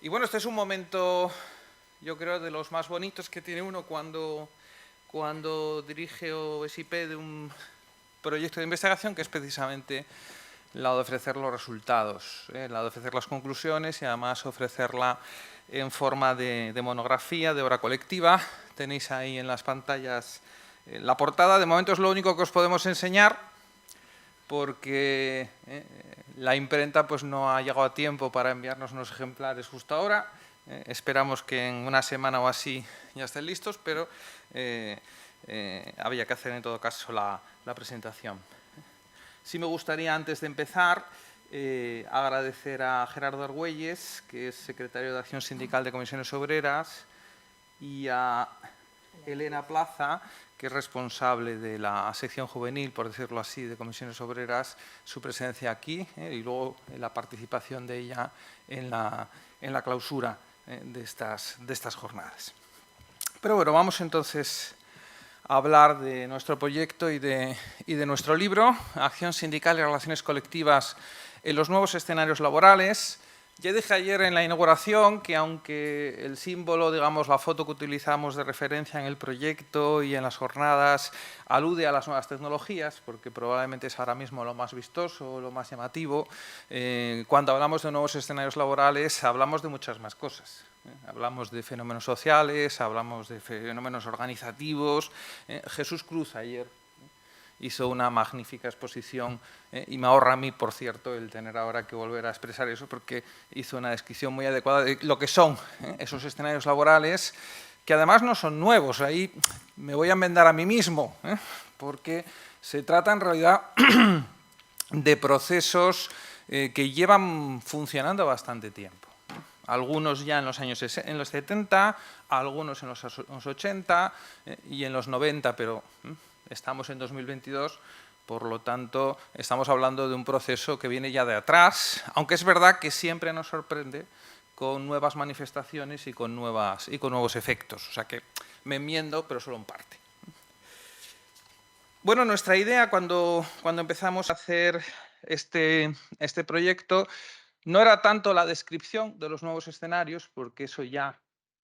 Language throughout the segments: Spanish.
Y bueno, este es un momento, yo creo, de los más bonitos que tiene uno cuando dirige o es IP de un proyecto de investigación, que es precisamente la de ofrecer los resultados, la de ofrecer las conclusiones y además ofrecerla en forma de monografía, de obra colectiva. Tenéis ahí en las pantallas la portada. De momento es lo único que os podemos enseñar porque la imprenta pues, no ha llegado a tiempo para enviarnos unos ejemplares justo ahora. Esperamos que en una semana o así ya estén listos, pero había que hacer en todo caso la presentación. Sí me gustaría, antes de empezar, agradecer a Gerardo Argüelles, que es secretario de Acción Sindical de Comisiones Obreras, y a Elena Plaza, que es responsable de la sección juvenil, por decirlo así, de Comisiones Obreras, su presencia aquí y luego la participación de ella en la clausura de estas jornadas. Pero bueno, vamos entonces a hablar de nuestro proyecto y de nuestro libro, Acción Sindical y Relaciones Colectivas en los nuevos escenarios laborales. Ya dije ayer en la inauguración que aunque el símbolo, digamos, la foto que utilizamos de referencia en el proyecto y en las jornadas alude a las nuevas tecnologías, porque probablemente es ahora mismo lo más vistoso, lo más llamativo, cuando hablamos de nuevos escenarios laborales hablamos de muchas más cosas. Hablamos de fenómenos sociales, hablamos de fenómenos organizativos. Jesús Cruz ayer hizo una magnífica exposición y me ahorra a mí, por cierto, el tener ahora que volver a expresar eso, porque hizo una descripción muy adecuada de lo que son esos escenarios laborales, que además no son nuevos. Ahí me voy a enmendar a mí mismo, porque se trata en realidad de procesos que llevan funcionando bastante tiempo. Algunos ya en los años 70, algunos en los 80 y en los 90, pero estamos en 2022, por lo tanto estamos hablando de un proceso que viene ya de atrás, aunque es verdad que siempre nos sorprende con nuevas manifestaciones y con nuevos efectos. O sea que me enmiendo, pero solo en parte. Bueno, nuestra idea cuando empezamos a hacer este proyecto no era tanto la descripción de los nuevos escenarios, porque eso ya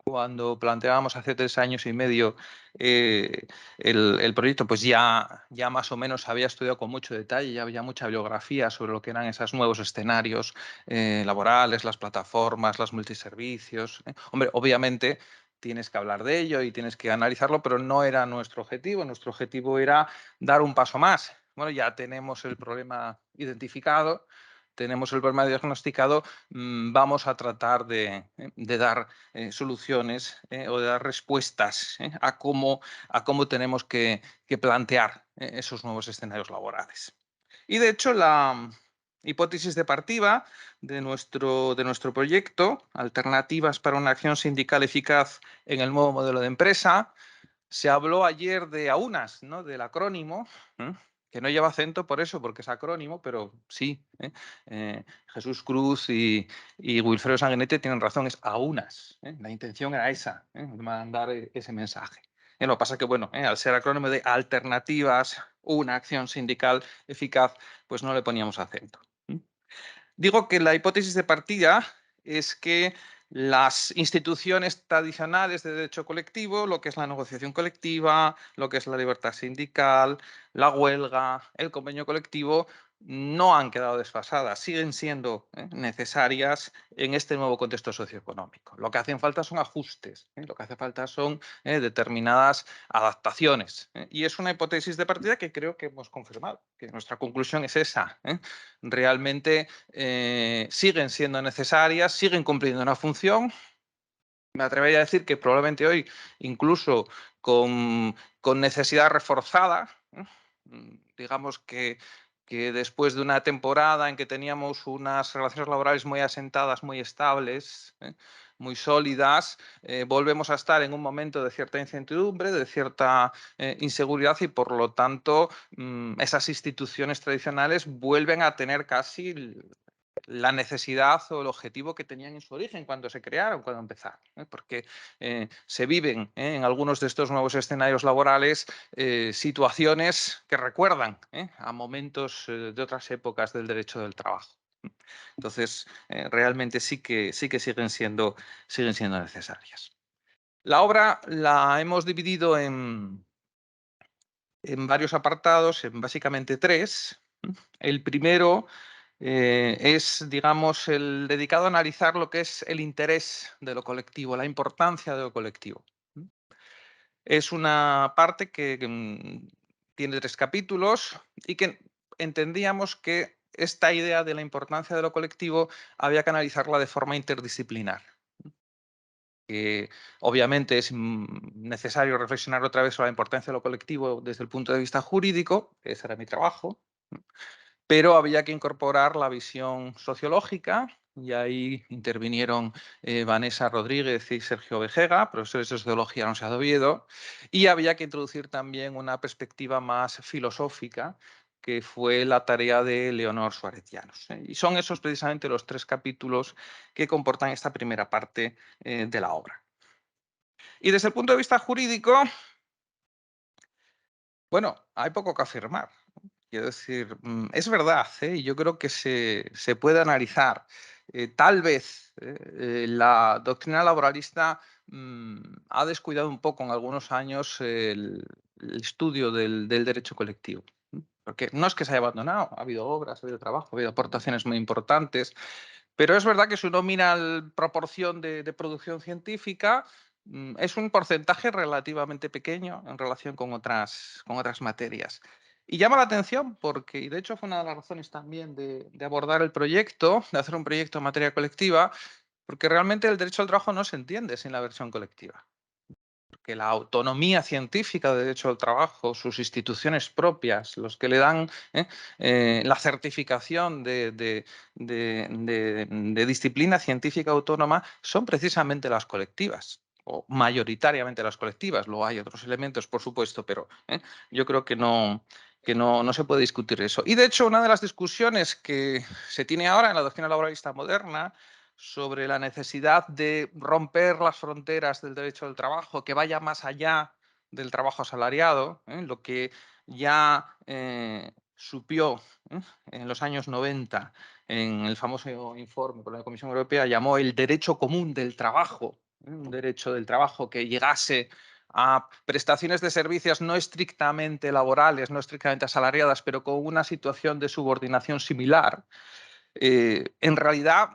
cuando planteábamos hace 3 años y medio el proyecto, pues ya más o menos había estudiado con mucho detalle, ya había mucha bibliografía sobre lo que eran esos nuevos escenarios laborales, las plataformas, los multiservicios. Hombre, obviamente tienes que hablar de ello y tienes que analizarlo, pero no era nuestro objetivo. Nuestro objetivo era dar un paso más. Bueno, ya tenemos el problema identificado, tenemos el problema diagnosticado, vamos a tratar de dar soluciones o de dar respuestas a cómo tenemos que plantear esos nuevos escenarios laborales. Y de hecho, la hipótesis de partida de nuestro proyecto, Alternativas para una acción sindical eficaz en el nuevo modelo de empresa, se habló ayer de AUNAS, ¿no? Del acrónimo, que no lleva acento por eso, porque es acrónimo, pero sí. Jesús Cruz y Wilfredo Sanguinete tienen razón, es AUNAS. La intención era esa, mandar ese mensaje. Lo que pasa es que, bueno, al ser acrónimo de Alternativas, una acción sindical eficaz, pues no le poníamos acento. Digo que la hipótesis de partida es que las instituciones tradicionales de derecho colectivo, lo que es la negociación colectiva, lo que es la libertad sindical, la huelga, el convenio colectivo, no han quedado desfasadas, siguen siendo necesarias en este nuevo contexto socioeconómico. Lo que hacen falta son ajustes, lo que hace falta son determinadas adaptaciones. Y es una hipótesis de partida que creo que hemos confirmado, que nuestra conclusión es esa. Realmente siguen siendo necesarias, siguen cumpliendo una función. Me atrevería a decir que probablemente hoy incluso con necesidad reforzada, digamos que después de una temporada en que teníamos unas relaciones laborales muy asentadas, muy estables, muy sólidas, volvemos a estar en un momento de cierta incertidumbre, de cierta inseguridad y, por lo tanto, esas instituciones tradicionales vuelven a tener casi la necesidad o el objetivo que tenían en su origen cuando se crearon, cuando empezaron, porque se viven en algunos de estos nuevos escenarios laborales situaciones que recuerdan a momentos de otras épocas del derecho del trabajo. Entonces, realmente sí que siguen siendo necesarias. La obra la hemos dividido en varios apartados, en básicamente tres. El primero es, digamos, el dedicado a analizar lo que es el interés de lo colectivo, la importancia de lo colectivo. Es una parte que tiene 3 capítulos y que entendíamos que esta idea de la importancia de lo colectivo había que analizarla de forma interdisciplinar. Obviamente es necesario reflexionar otra vez sobre la importancia de lo colectivo desde el punto de vista jurídico, ese era mi trabajo, pero había que incorporar la visión sociológica y ahí intervinieron Vanessa Rodríguez y Sergio Vejega, profesores de Sociología en la Universidad de Oviedo, y había que introducir también una perspectiva más filosófica, que fue la tarea de Leonor Suárez Llanos. Y son esos precisamente los 3 capítulos que comportan esta primera parte de la obra. Y desde el punto de vista jurídico, bueno, hay poco que afirmar. Quiero decir, es verdad, y yo creo que se puede analizar. Tal vez la doctrina laboralista ha descuidado un poco en algunos años el estudio del derecho colectivo. Porque no es que se haya abandonado, ha habido obras, ha habido trabajo, ha habido aportaciones muy importantes, pero es verdad que si uno mira la proporción de producción científica, es un porcentaje relativamente pequeño en relación con otras materias. Y llama la atención porque, y de hecho fue una de las razones también de abordar el proyecto, de hacer un proyecto en materia colectiva, porque realmente el derecho al trabajo no se entiende sin la versión colectiva. Porque la autonomía científica de derecho al trabajo, sus instituciones propias, los que le dan la certificación de disciplina científica autónoma, son precisamente las colectivas, o mayoritariamente las colectivas. Luego hay otros elementos, por supuesto, pero yo creo que no se puede discutir eso. Y de hecho, una de las discusiones que se tiene ahora en la doctrina laboralista moderna sobre la necesidad de romper las fronteras del derecho del trabajo, que vaya más allá del trabajo asalariado, lo que ya supió en los años 90 en el famoso informe por la Comisión Europea, llamó el derecho común del trabajo, un derecho del trabajo que llegase a prestaciones de servicios no estrictamente laborales, no estrictamente asalariadas, pero con una situación de subordinación similar. En realidad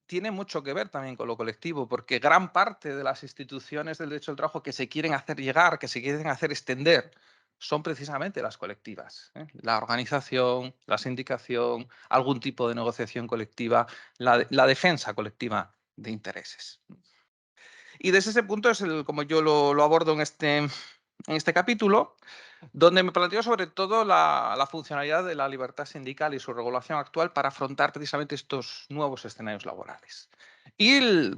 tiene mucho que ver también con lo colectivo, porque gran parte de las instituciones del derecho al trabajo que se quieren hacer llegar, que se quieren hacer extender, son precisamente las colectivas. La organización, la sindicación, algún tipo de negociación colectiva, la defensa colectiva de intereses. Y desde ese punto es como yo lo abordo en este capítulo, donde me planteo sobre todo la funcionalidad de la libertad sindical y su regulación actual para afrontar precisamente estos nuevos escenarios laborales. Y el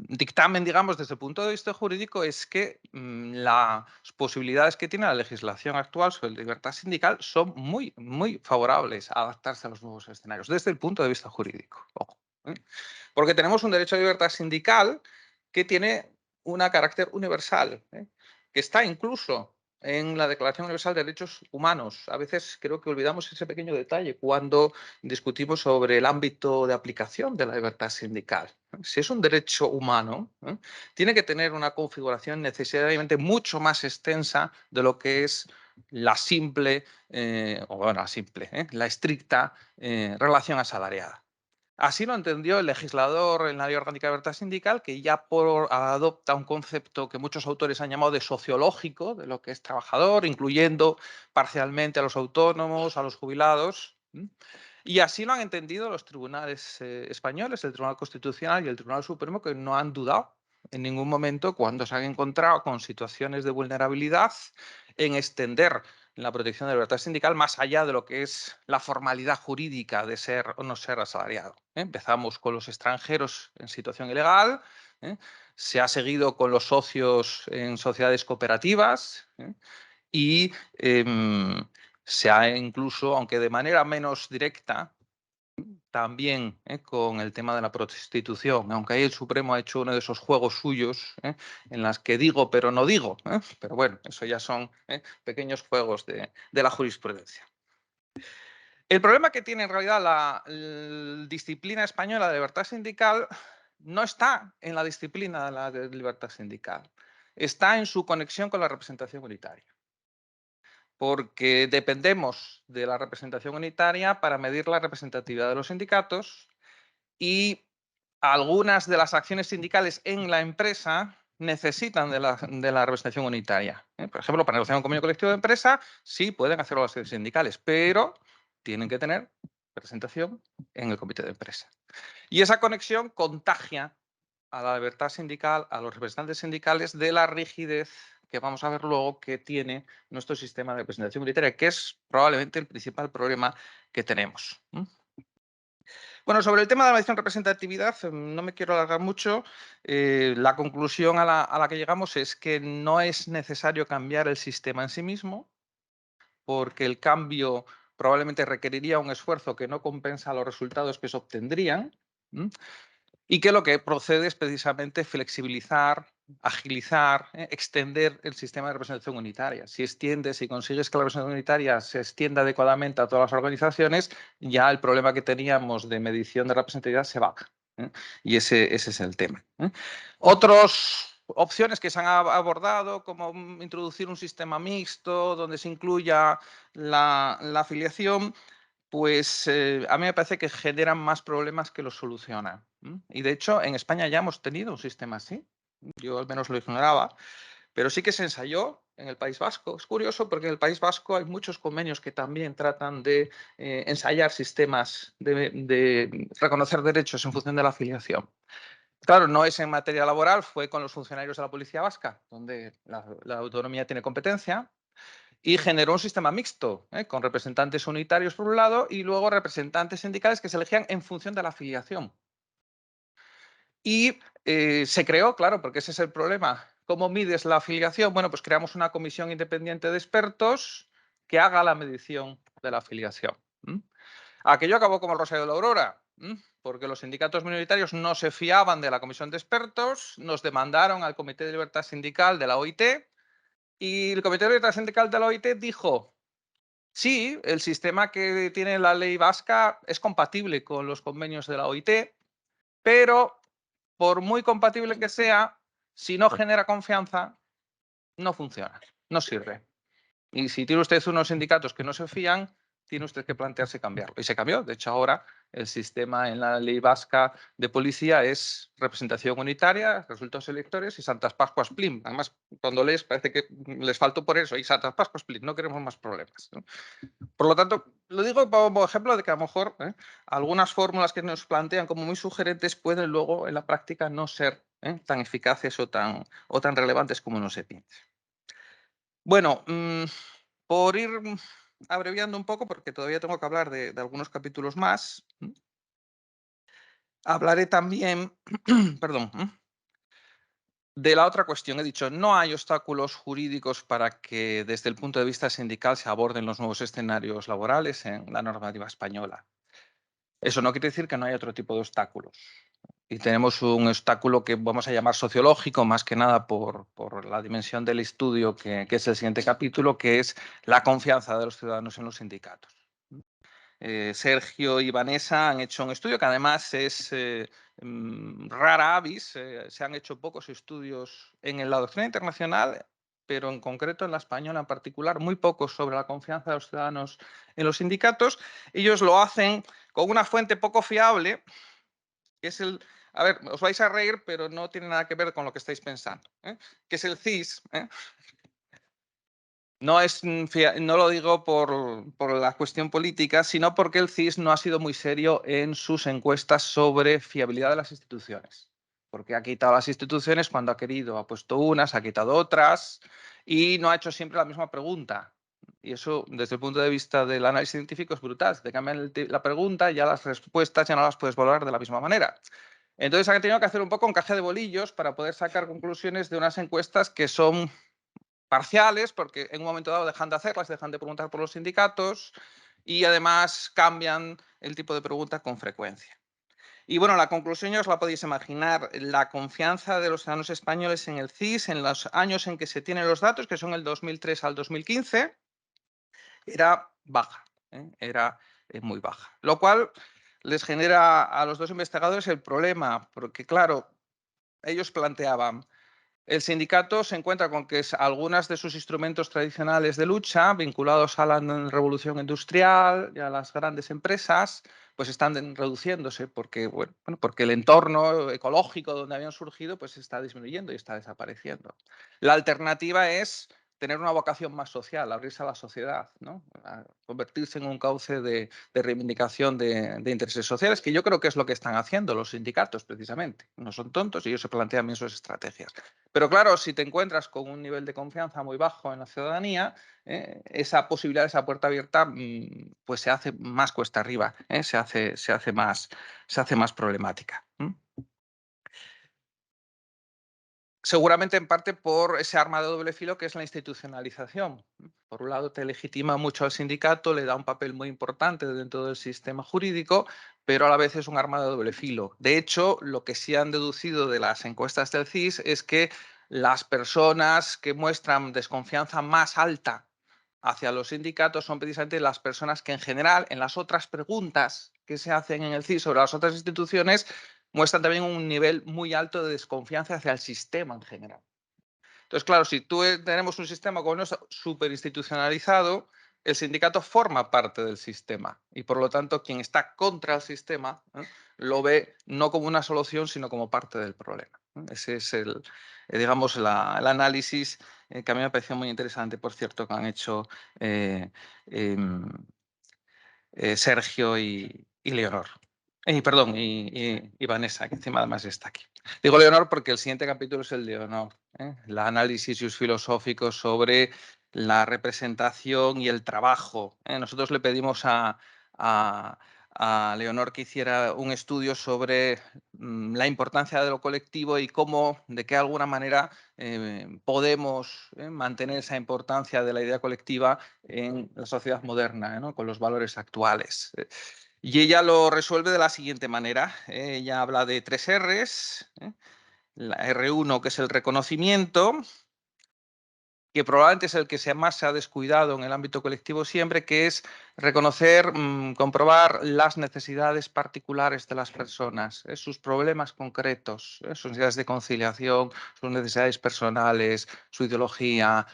dictamen, digamos, desde el punto de vista jurídico es que las posibilidades que tiene la legislación actual sobre libertad sindical son muy, muy favorables a adaptarse a los nuevos escenarios, desde el punto de vista jurídico. Ojo, porque tenemos un derecho a libertad sindical que tiene un carácter universal, que está incluso en la Declaración Universal de Derechos Humanos. A veces creo que olvidamos ese pequeño detalle cuando discutimos sobre el ámbito de aplicación de la libertad sindical. Si es un derecho humano, tiene que tener una configuración necesariamente mucho más extensa de lo que es la simple, la estricta relación asalariada. Así lo entendió el legislador en la Ley Orgánica de Libertad Sindical, que ya adopta un concepto que muchos autores han llamado de sociológico, de lo que es trabajador, incluyendo parcialmente a los autónomos, a los jubilados. Y así lo han entendido los tribunales españoles, el Tribunal Constitucional y el Tribunal Supremo, que no han dudado en ningún momento cuando se han encontrado con situaciones de vulnerabilidad en extender la protección de la libertad sindical más allá de lo que es la formalidad jurídica de ser o no ser asalariado. Empezamos con los extranjeros en situación ilegal, se ha seguido con los socios en sociedades cooperativas y se ha incluso, aunque de manera menos directa, también con el tema de la prostitución, aunque ahí el Supremo ha hecho uno de esos juegos suyos en las que digo pero no digo, pero bueno, eso ya son pequeños juegos de la jurisprudencia. El problema que tiene en realidad la disciplina española de libertad sindical no está en la disciplina de la de libertad sindical, está en su conexión con la representación unitaria. Porque dependemos de la representación unitaria para medir la representatividad de los sindicatos y algunas de las acciones sindicales en la empresa necesitan de la representación unitaria. Por ejemplo, para negociar un convenio colectivo de empresa, sí pueden hacerlo las sindicales, pero tienen que tener representación en el comité de empresa. Y esa conexión contagia a la libertad sindical, a los representantes sindicales, de la rigidez que vamos a ver luego que tiene nuestro sistema de representación unitaria, que es probablemente el principal problema que tenemos. Bueno, sobre el tema de la medición de representatividad, no me quiero alargar mucho. La conclusión a la que llegamos es que no es necesario cambiar el sistema en sí mismo, porque el cambio probablemente requeriría un esfuerzo que no compensa los resultados que se obtendrían. Y que lo que procede es precisamente flexibilizar, agilizar, extender el sistema de representación unitaria. Si consigues que la representación unitaria se extienda adecuadamente a todas las organizaciones, ya el problema que teníamos de medición de representatividad se va. Y ese es el tema. Otras opciones que se han abordado, como introducir un sistema mixto donde se incluya la afiliación, pues a mí me parece que generan más problemas que los solucionan. Y de hecho, en España ya hemos tenido un sistema así. Yo al menos lo ignoraba, pero sí que se ensayó en el País Vasco. Es curioso porque en el País Vasco hay muchos convenios que también tratan de ensayar sistemas de reconocer derechos en función de la afiliación. Claro, no es en materia laboral, fue con los funcionarios de la Policía Vasca, donde la autonomía tiene competencia, y generó un sistema mixto, con representantes unitarios por un lado y luego representantes sindicales que se elegían en función de la afiliación. Y se creó, claro, porque ese es el problema. ¿Cómo mides la afiliación? Bueno, pues creamos una comisión independiente de expertos que haga la medición de la afiliación. Aquello acabó como el Rosario de la Aurora, porque los sindicatos minoritarios no se fiaban de la comisión de expertos, nos demandaron al Comité de Libertad Sindical de la OIT y el Comité de Libertad Sindical de la OIT dijo: sí, el sistema que tiene la ley vasca es compatible con los convenios de la OIT, pero por muy compatible que sea, si no genera confianza, no funciona, no sirve. Y si tiene usted unos sindicatos que no se fían, tiene usted que plantearse cambiarlo. Y se cambió. De hecho, ahora el sistema en la ley vasca de policía es representación unitaria, resultados electores y Santas Pascuas Plim. Además, cuando lees parece que les faltó por eso. Y Santas Pascuas Plim, no queremos más problemas. Por lo tanto, lo digo como ejemplo de que a lo mejor algunas fórmulas que nos plantean como muy sugerentes pueden luego en la práctica no ser tan eficaces o tan relevantes como uno se piensa. Bueno, por ir abreviando un poco, porque todavía tengo que hablar de algunos capítulos más, hablaré también, perdón, de la otra cuestión. He dicho, no hay obstáculos jurídicos para que desde el punto de vista sindical se aborden los nuevos escenarios laborales en la normativa española. Eso no quiere decir que no haya otro tipo de obstáculos. Y tenemos un obstáculo que vamos a llamar sociológico, más que nada por la dimensión del estudio, que es el siguiente capítulo, que es la confianza de los ciudadanos en los sindicatos. Sergio y Vanessa han hecho un estudio que además es rara avis. Se han hecho pocos estudios en la doctrina internacional, pero en concreto en la española en particular, muy pocos sobre la confianza de los ciudadanos en los sindicatos. Ellos lo hacen con una fuente poco fiable, que es el... A ver, os vais a reír, pero no tiene nada que ver con lo que estáis pensando, que es el CIS. No lo digo por la cuestión política, sino porque el CIS no ha sido muy serio en sus encuestas sobre fiabilidad de las instituciones. Porque ha quitado las instituciones cuando ha querido, ha puesto unas, ha quitado otras y no ha hecho siempre la misma pregunta. Y eso, desde el punto de vista del análisis científico, es brutal. Si te cambian la pregunta, ya las respuestas ya no las puedes valorar de la misma manera. Entonces han tenido que hacer un poco un caje de bolillos para poder sacar conclusiones de unas encuestas que son parciales, porque en un momento dado dejan de hacerlas, dejan de preguntar por los sindicatos y además cambian el tipo de pregunta con frecuencia. Y bueno, la conclusión ya os la podéis imaginar. La confianza de los ciudadanos españoles en el CIS en los años en que se tienen los datos, que son el 2003 al 2015, era baja. Era muy baja. Lo cual les genera a los dos investigadores el problema, porque claro, ellos planteaban, el sindicato se encuentra con que algunos de sus instrumentos tradicionales de lucha, vinculados a la revolución industrial y a las grandes empresas, pues están reduciéndose porque, bueno, porque el entorno ecológico donde habían surgido pues está disminuyendo y está desapareciendo. La alternativa es tener una vocación más social, abrirse a la sociedad, ¿no? A convertirse en un cauce de reivindicación de intereses sociales, que yo creo que es lo que están haciendo los sindicatos precisamente. No son tontos y ellos se plantean bien sus estrategias. Pero claro, si te encuentras con un nivel de confianza muy bajo en la ciudadanía, esa posibilidad, esa puerta abierta, pues se hace más cuesta arriba, se hace más problemática. Seguramente en parte por ese arma de doble filo que es la institucionalización. Por un lado, te legitima mucho al sindicato, le da un papel muy importante dentro del sistema jurídico, pero a la vez es un arma de doble filo. De hecho, lo que sí han deducido de las encuestas del CIS es que las personas que muestran desconfianza más alta hacia los sindicatos son precisamente las personas que en general en las otras preguntas que se hacen en el CIS sobre las otras instituciones muestran también un nivel muy alto de desconfianza hacia el sistema en general. Entonces, claro, si tenemos un sistema como no súper institucionalizado, el sindicato forma parte del sistema y por lo tanto quien está contra el sistema lo ve no como una solución sino como parte del problema. Ese es digamos, el análisis que a mí me pareció muy interesante, por cierto, que han hecho eh, em, Sergio y Leonor. Perdón, y Vanessa, que encima además está aquí. Digo Leonor porque el siguiente capítulo es el de Leonor, el análisis filosófico sobre la representación y el trabajo. Nosotros le pedimos a Leonor que hiciera un estudio sobre la importancia de lo colectivo y cómo, de qué alguna manera, podemos mantener esa importancia de la idea colectiva en la sociedad moderna, ¿no? Con los valores actuales. Y ella lo resuelve de la siguiente manera. Ella habla de 3 Rs. La R1, que es el reconocimiento, que probablemente es el que más se ha descuidado en el ámbito colectivo siempre, que es reconocer, comprobar las necesidades particulares de las personas, sus problemas concretos, sus necesidades de conciliación, sus necesidades personales, su ideología,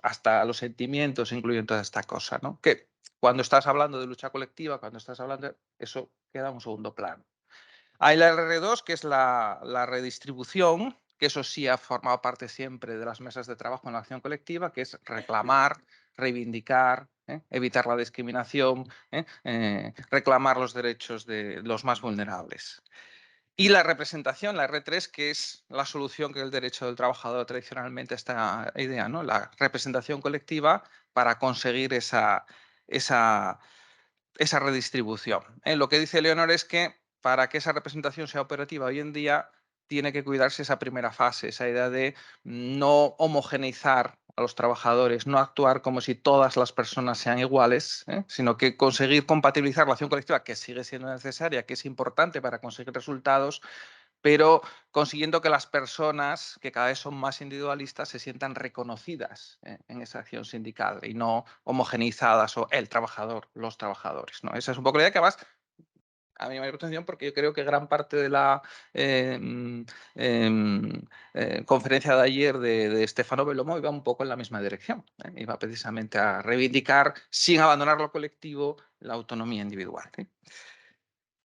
hasta los sentimientos, incluyen toda esta cosa, ¿no? Que cuando estás hablando de lucha colectiva, cuando estás hablando, eso queda en un segundo plano. Hay la R2, que es la redistribución, que eso sí ha formado parte siempre de las mesas de trabajo en la acción colectiva, que es reclamar, reivindicar, evitar la discriminación, reclamar los derechos de los más vulnerables. Y la representación, la R3, que es la solución que el derecho del trabajador tradicionalmente a esta idea, ¿no? La representación colectiva para conseguir esa redistribución. Lo que dice Leonor es que para que esa representación sea operativa hoy en día tiene que cuidarse esa primera fase, esa idea de no homogeneizar a los trabajadores, no actuar como si todas las personas sean iguales, sino que conseguir compatibilizar la acción colectiva, que sigue siendo necesaria, que es importante para conseguir resultados, pero consiguiendo que las personas, que cada vez son más individualistas, se sientan reconocidas en esa acción sindical y no homogeneizadas o el trabajador, los trabajadores, ¿no? Esa es un poco la idea que además a mí me llama la atención porque yo creo que gran parte de la conferencia de ayer de Stefano Bellomo iba un poco en la misma dirección. Iba precisamente a reivindicar, sin abandonar lo colectivo, la autonomía individual.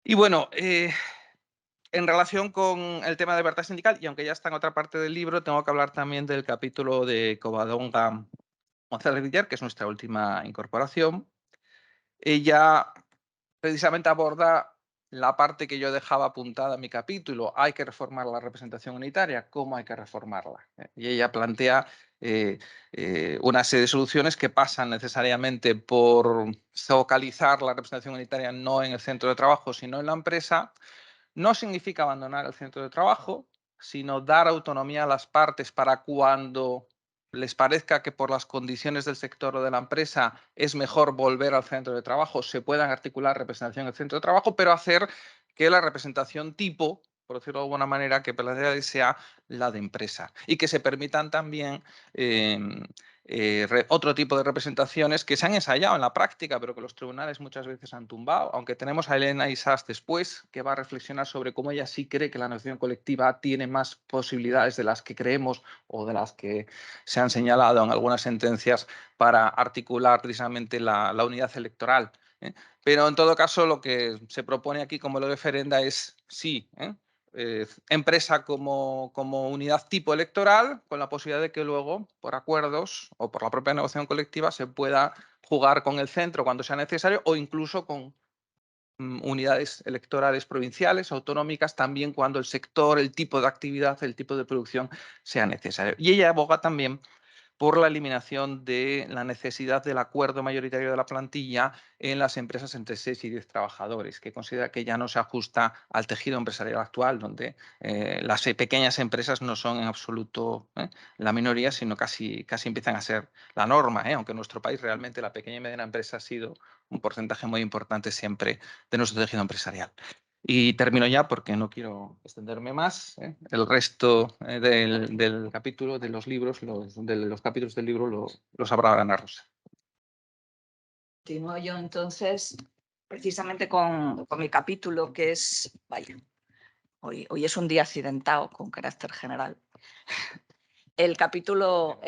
Y bueno, en relación con el tema de libertad sindical, y aunque ya está en otra parte del libro, tengo que hablar también del capítulo de Covadonga González Villar, que es nuestra última incorporación. Ella precisamente aborda la parte que yo dejaba apuntada en mi capítulo. Hay que reformar la representación unitaria. ¿Cómo hay que reformarla? Y ella plantea una serie de soluciones que pasan necesariamente por focalizar la representación unitaria no en el centro de trabajo, sino en la empresa. No significa abandonar el centro de trabajo, sino dar autonomía a las partes para cuando les parezca que por las condiciones del sector o de la empresa es mejor volver al centro de trabajo, se puedan articular representación en el centro de trabajo, pero hacer que la representación tipo por decirlo de alguna manera, que sea la de empresa y que se permitan también otro tipo de representaciones que se han ensayado en la práctica, pero que los tribunales muchas veces han tumbado, aunque tenemos a Elena Isas después, que va a reflexionar sobre cómo ella sí cree que la negociación colectiva tiene más posibilidades de las que creemos o de las que se han señalado en algunas sentencias para articular precisamente la unidad electoral. Pero en todo caso lo que se propone aquí como lo referenda es sí, empresa como unidad tipo electoral, con la posibilidad de que luego, por acuerdos o por la propia negociación colectiva, se pueda jugar con el centro cuando sea necesario o incluso con unidades electorales provinciales, autonómicas, también cuando el sector, el tipo de actividad, el tipo de producción sea necesario. Y ella aboga también por la eliminación de la necesidad del acuerdo mayoritario de la plantilla en las empresas entre 6 y 10 trabajadores, que considera que ya no se ajusta al tejido empresarial actual, donde las pequeñas empresas no son en absoluto la minoría, sino casi empiezan a ser la norma, aunque en nuestro país realmente la pequeña y mediana empresa ha sido un porcentaje muy importante siempre de nuestro tejido empresarial. Y termino ya porque no quiero extenderme más. El resto del capítulo, de los libros, de los capítulos del libro los habrá Ana Rosa. Continúo yo entonces precisamente con mi capítulo, que es, vaya, hoy es un día accidentado con carácter general. El capítulo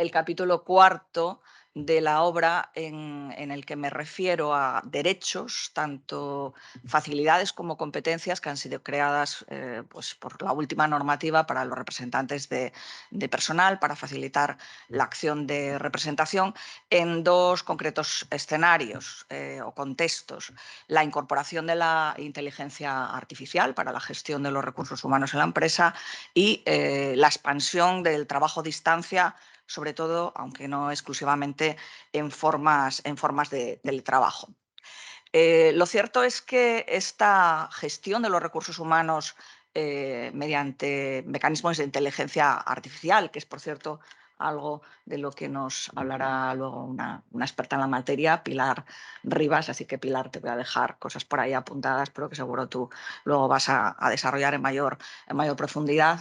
cuarto de la obra en el que me refiero a derechos, tanto facilidades como competencias que han sido creadas pues por la última normativa para los representantes de personal, para facilitar la acción de representación en dos concretos escenarios o contextos. La incorporación de la inteligencia artificial para la gestión de los recursos humanos en la empresa y la expansión del trabajo a distancia, sobre todo, aunque no exclusivamente, en formas de teletrabajo. Lo cierto es que esta gestión de los recursos humanos mediante mecanismos de inteligencia artificial, que es, por cierto, algo de lo que nos hablará luego una experta en la materia, Pilar Rivas. Así que, Pilar, te voy a dejar cosas por ahí apuntadas, pero que seguro tú luego vas a desarrollar en mayor profundidad.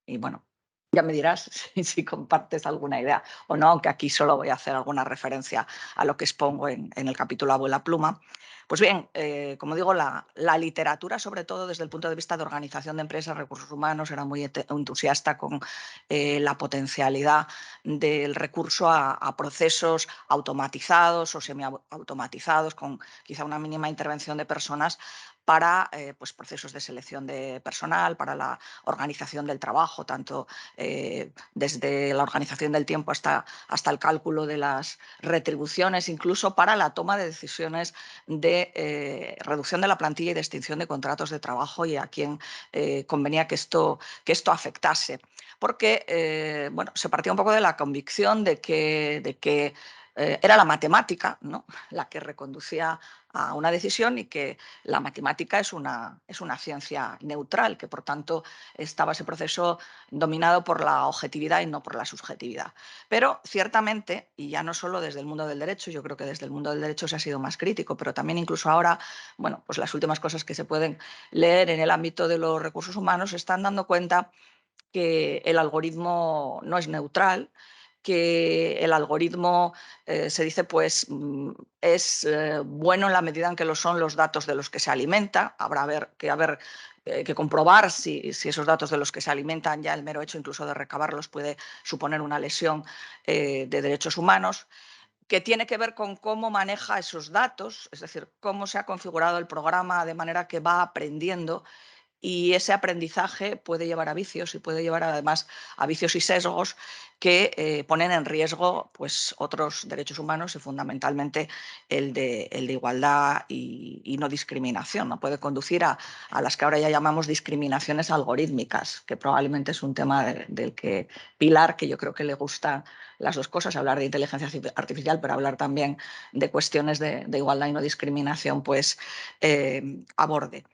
Y bueno, ya me dirás si compartes alguna idea o no, aunque aquí solo voy a hacer alguna referencia a lo que expongo en el capítulo Abuela Pluma. Pues bien, como digo, la literatura, sobre todo desde el punto de vista de organización de empresas, recursos humanos, era muy entusiasta con la potencialidad del recurso a procesos automatizados o semiautomatizados, con quizá una mínima intervención de personas para pues procesos de selección de personal, para la organización del trabajo, tanto desde la organización del tiempo hasta el cálculo de las retribuciones, incluso para la toma de decisiones de reducción de la plantilla y de extinción de contratos de trabajo y a quien convenía que esto afectase. Porque bueno, se partía un poco de la convicción de que era la matemática, ¿no?, la que reconducía a una decisión y que la matemática es una ciencia neutral, que por tanto estaba ese proceso dominado por la objetividad y no por la subjetividad. Pero ciertamente, y ya no solo desde el mundo del derecho, yo creo que desde el mundo del derecho se ha sido más crítico, pero también incluso ahora, bueno, pues las últimas cosas que se pueden leer en el ámbito de los recursos humanos están dando cuenta que el algoritmo no es neutral, que el algoritmo se dice pues es bueno en la medida en que lo son los datos de los que se alimenta. Habrá que comprobar si esos datos de los que se alimentan, ya el mero hecho incluso de recabarlos, puede suponer una lesión de derechos humanos, que tiene que ver con cómo maneja esos datos, es decir, cómo se ha configurado el programa de manera que va aprendiendo. Y ese aprendizaje puede llevar a vicios y puede llevar además a vicios y sesgos que ponen en riesgo pues, otros derechos humanos y fundamentalmente el de igualdad y no discriminación, ¿no? Puede conducir a las que ahora ya llamamos discriminaciones algorítmicas, que probablemente es un tema del que Pilar, que yo creo que le gustan las dos cosas, hablar de inteligencia artificial, pero hablar también de cuestiones de igualdad y no discriminación, pues aborde.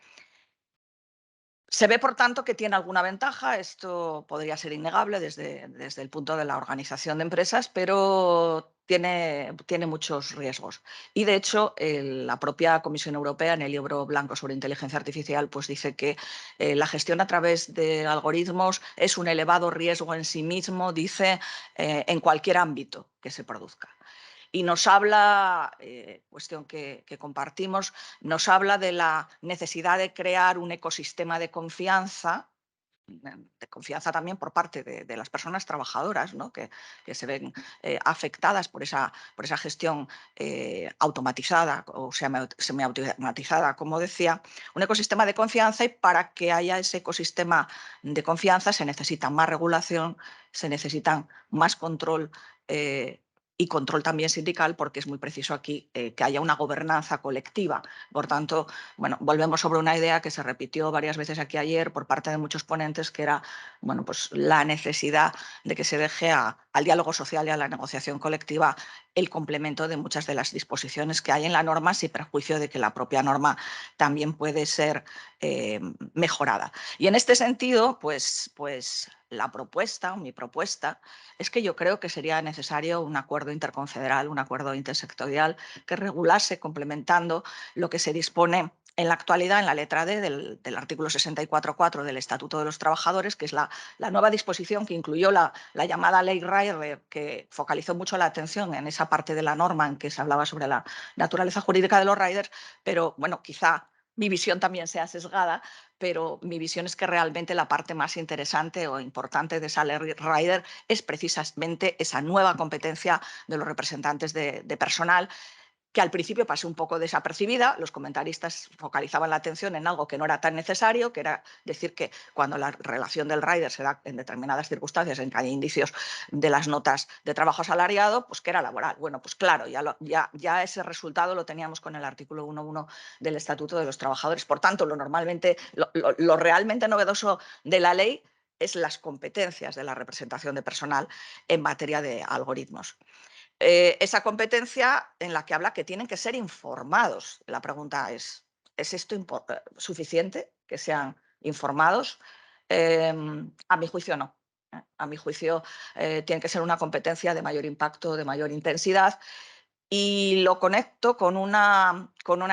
Se ve, por tanto, que tiene alguna ventaja. Esto podría ser innegable desde el punto de la organización de empresas, pero tiene muchos riesgos. Y, de hecho, la propia Comisión Europea, en el libro blanco sobre inteligencia artificial, pues dice que la gestión a través de algoritmos es un elevado riesgo en sí mismo, dice, en cualquier ámbito que se produzca. Y nos habla, cuestión que compartimos, nos habla de la necesidad de crear un ecosistema de confianza también por parte de las personas trabajadoras, ¿no? que se ven afectadas por esa gestión automatizada o semiautomatizada, como decía, un ecosistema de confianza, y para que haya ese ecosistema de confianza se necesita más regulación, se necesitan más control y control también sindical, porque es muy preciso aquí que haya una gobernanza colectiva. Por tanto, bueno, volvemos sobre una idea que se repitió varias veces aquí ayer por parte de muchos ponentes, que era, bueno, pues la necesidad de que se deje al diálogo social y a la negociación colectiva el complemento de muchas de las disposiciones que hay en la norma, sin perjuicio de que la propia norma también puede ser mejorada. Y en este sentido, pues la propuesta, mi propuesta, es que yo creo que sería necesario un acuerdo interconfederal, un acuerdo intersectorial que regulase, complementando lo que se dispone en la actualidad en la letra D del artículo 64.4 del Estatuto de los Trabajadores, que es la nueva disposición que incluyó la llamada Ley Rider, que focalizó mucho la atención en esa parte de la norma en que se hablaba sobre la naturaleza jurídica de los riders, pero bueno, quizá mi visión también sea sesgada, pero mi visión es que realmente la parte más interesante o importante de esa Ley Rider es precisamente esa nueva competencia de los representantes de personal, que al principio pasó un poco desapercibida. Los comentaristas focalizaban la atención en algo que no era tan necesario, que era decir que cuando la relación del rider se da en determinadas circunstancias en que hay indicios de las notas de trabajo asalariado, pues que era laboral. Bueno, pues claro, ya ese resultado lo teníamos con el artículo 1.1 del Estatuto de los Trabajadores. Por tanto, lo realmente novedoso de la ley es las competencias de la representación de personal en materia de algoritmos. Esa competencia en la que habla que tienen que ser informados. La pregunta ¿es esto suficiente que sean informados? A mi juicio no. A mi juicio tiene que ser una competencia de mayor impacto, de mayor intensidad, y lo conecto con una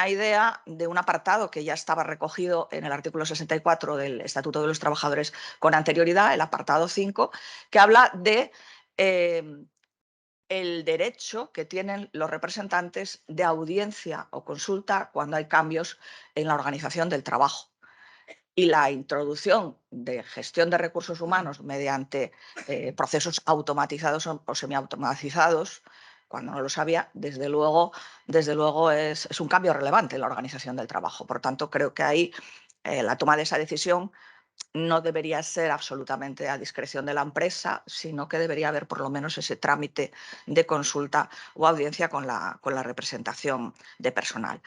idea de un apartado que ya estaba recogido en el artículo 64 del Estatuto de los Trabajadores con anterioridad, el apartado 5, que habla de el derecho que tienen los representantes de audiencia o consulta cuando hay cambios en la organización del trabajo. Y la introducción de gestión de recursos humanos mediante procesos automatizados o semiautomatizados, cuando no los había, desde luego es un cambio relevante en la organización del trabajo. Por tanto, creo que ahí la toma de esa decisión no debería ser absolutamente a discreción de la empresa, sino que debería haber por lo menos ese trámite de consulta o audiencia con la representación de personal.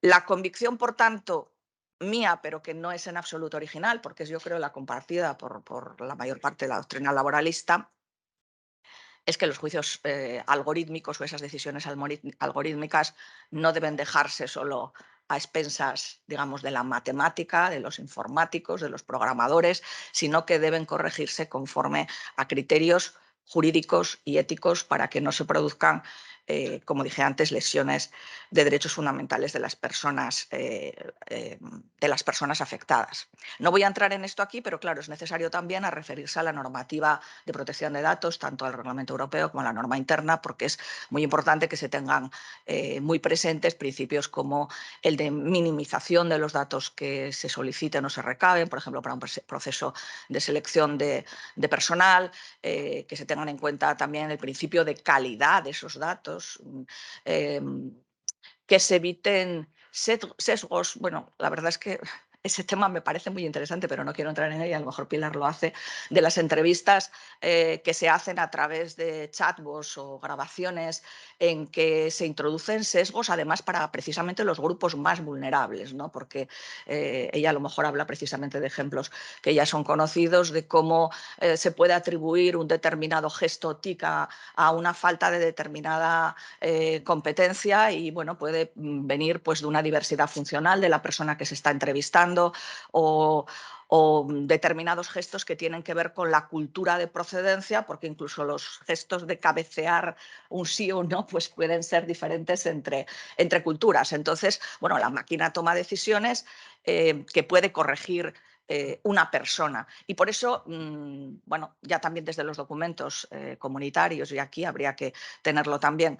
La convicción, por tanto, mía, pero que no es en absoluto original, porque es, yo creo, la compartida por la mayor parte de la doctrina laboralista, es que los juicios algorítmicos o esas decisiones algorítmicas no deben dejarse solo a expensas, digamos, de la matemática, de los informáticos, de los programadores, sino que deben corregirse conforme a criterios jurídicos y éticos para que no se produzcan, como dije antes, lesiones de derechos fundamentales de las personas afectadas. No voy a entrar en esto aquí, pero claro, es necesario también referirse a la normativa de protección de datos, tanto al Reglamento Europeo como a la norma interna, porque es muy importante que se tengan muy presentes principios como el de minimización de los datos que se soliciten o se recaben, por ejemplo, para un proceso de selección de personal, que se tengan en cuenta también el principio de calidad de esos datos, que se eviten sesgos. Bueno, la verdad es que ese tema me parece muy interesante, pero no quiero entrar en ella, a lo mejor Pilar lo hace, de las entrevistas que se hacen a través de chatbots o grabaciones en que se introducen sesgos, además para precisamente los grupos más vulnerables, ¿no? Porque ella a lo mejor habla precisamente de ejemplos que ya son conocidos, de cómo se puede atribuir un determinado gesto TIC a una falta de determinada competencia, y bueno, puede venir pues de una diversidad funcional de la persona que se está entrevistando, utilizando o determinados gestos que tienen que ver con la cultura de procedencia, porque incluso los gestos de cabecear un sí o no pues pueden ser diferentes entre culturas. Entonces, bueno, la máquina toma decisiones que puede corregir una persona. Y por eso, bueno, ya también desde los documentos comunitarios, y aquí habría que tenerlo también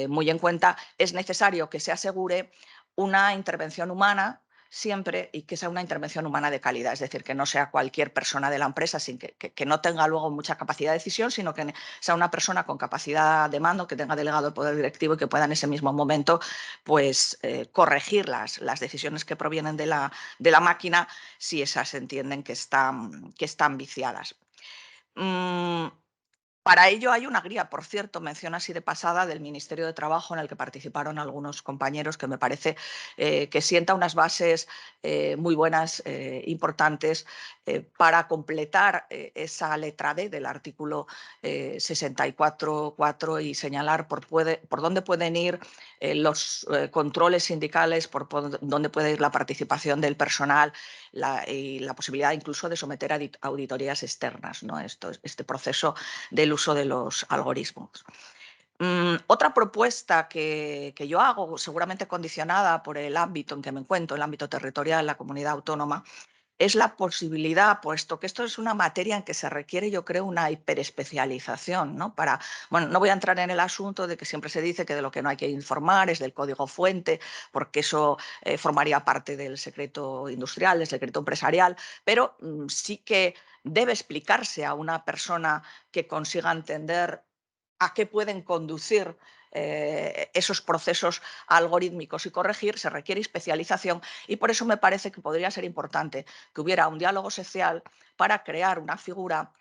muy en cuenta, es necesario que se asegure una intervención humana siempre y que sea una intervención humana de calidad, es decir, que no sea cualquier persona de la empresa sin que no tenga luego mucha capacidad de decisión, sino que sea una persona con capacidad de mando, que tenga delegado el poder directivo y que pueda en ese mismo momento pues, corregir las decisiones que provienen de la máquina si esas entienden que están viciadas. Para ello hay una guía, por cierto, mención así de pasada, del Ministerio de Trabajo, en el que participaron algunos compañeros, que me parece que sienta unas bases muy buenas, importantes, para completar esa letra D del artículo 64.4 y señalar por dónde pueden ir los controles sindicales, por dónde puede ir la participación del personal y la posibilidad incluso de someter a auditorías externas, ¿no? Este proceso del uso de los algoritmos. Otra propuesta que yo hago, seguramente condicionada por el ámbito en que me encuentro, el ámbito territorial, la comunidad autónoma, es la posibilidad, puesto que esto es una materia en que se requiere, yo creo, una hiperespecialización, ¿no? Bueno, no voy a entrar en el asunto de que siempre se dice que de lo que no hay que informar es del código fuente, porque eso formaría parte del secreto industrial, del secreto empresarial, pero sí que debe explicarse a una persona que consiga entender a qué pueden conducir esos procesos algorítmicos y corregir, se requiere especialización, y por eso me parece que podría ser importante que hubiera un diálogo social para crear una figura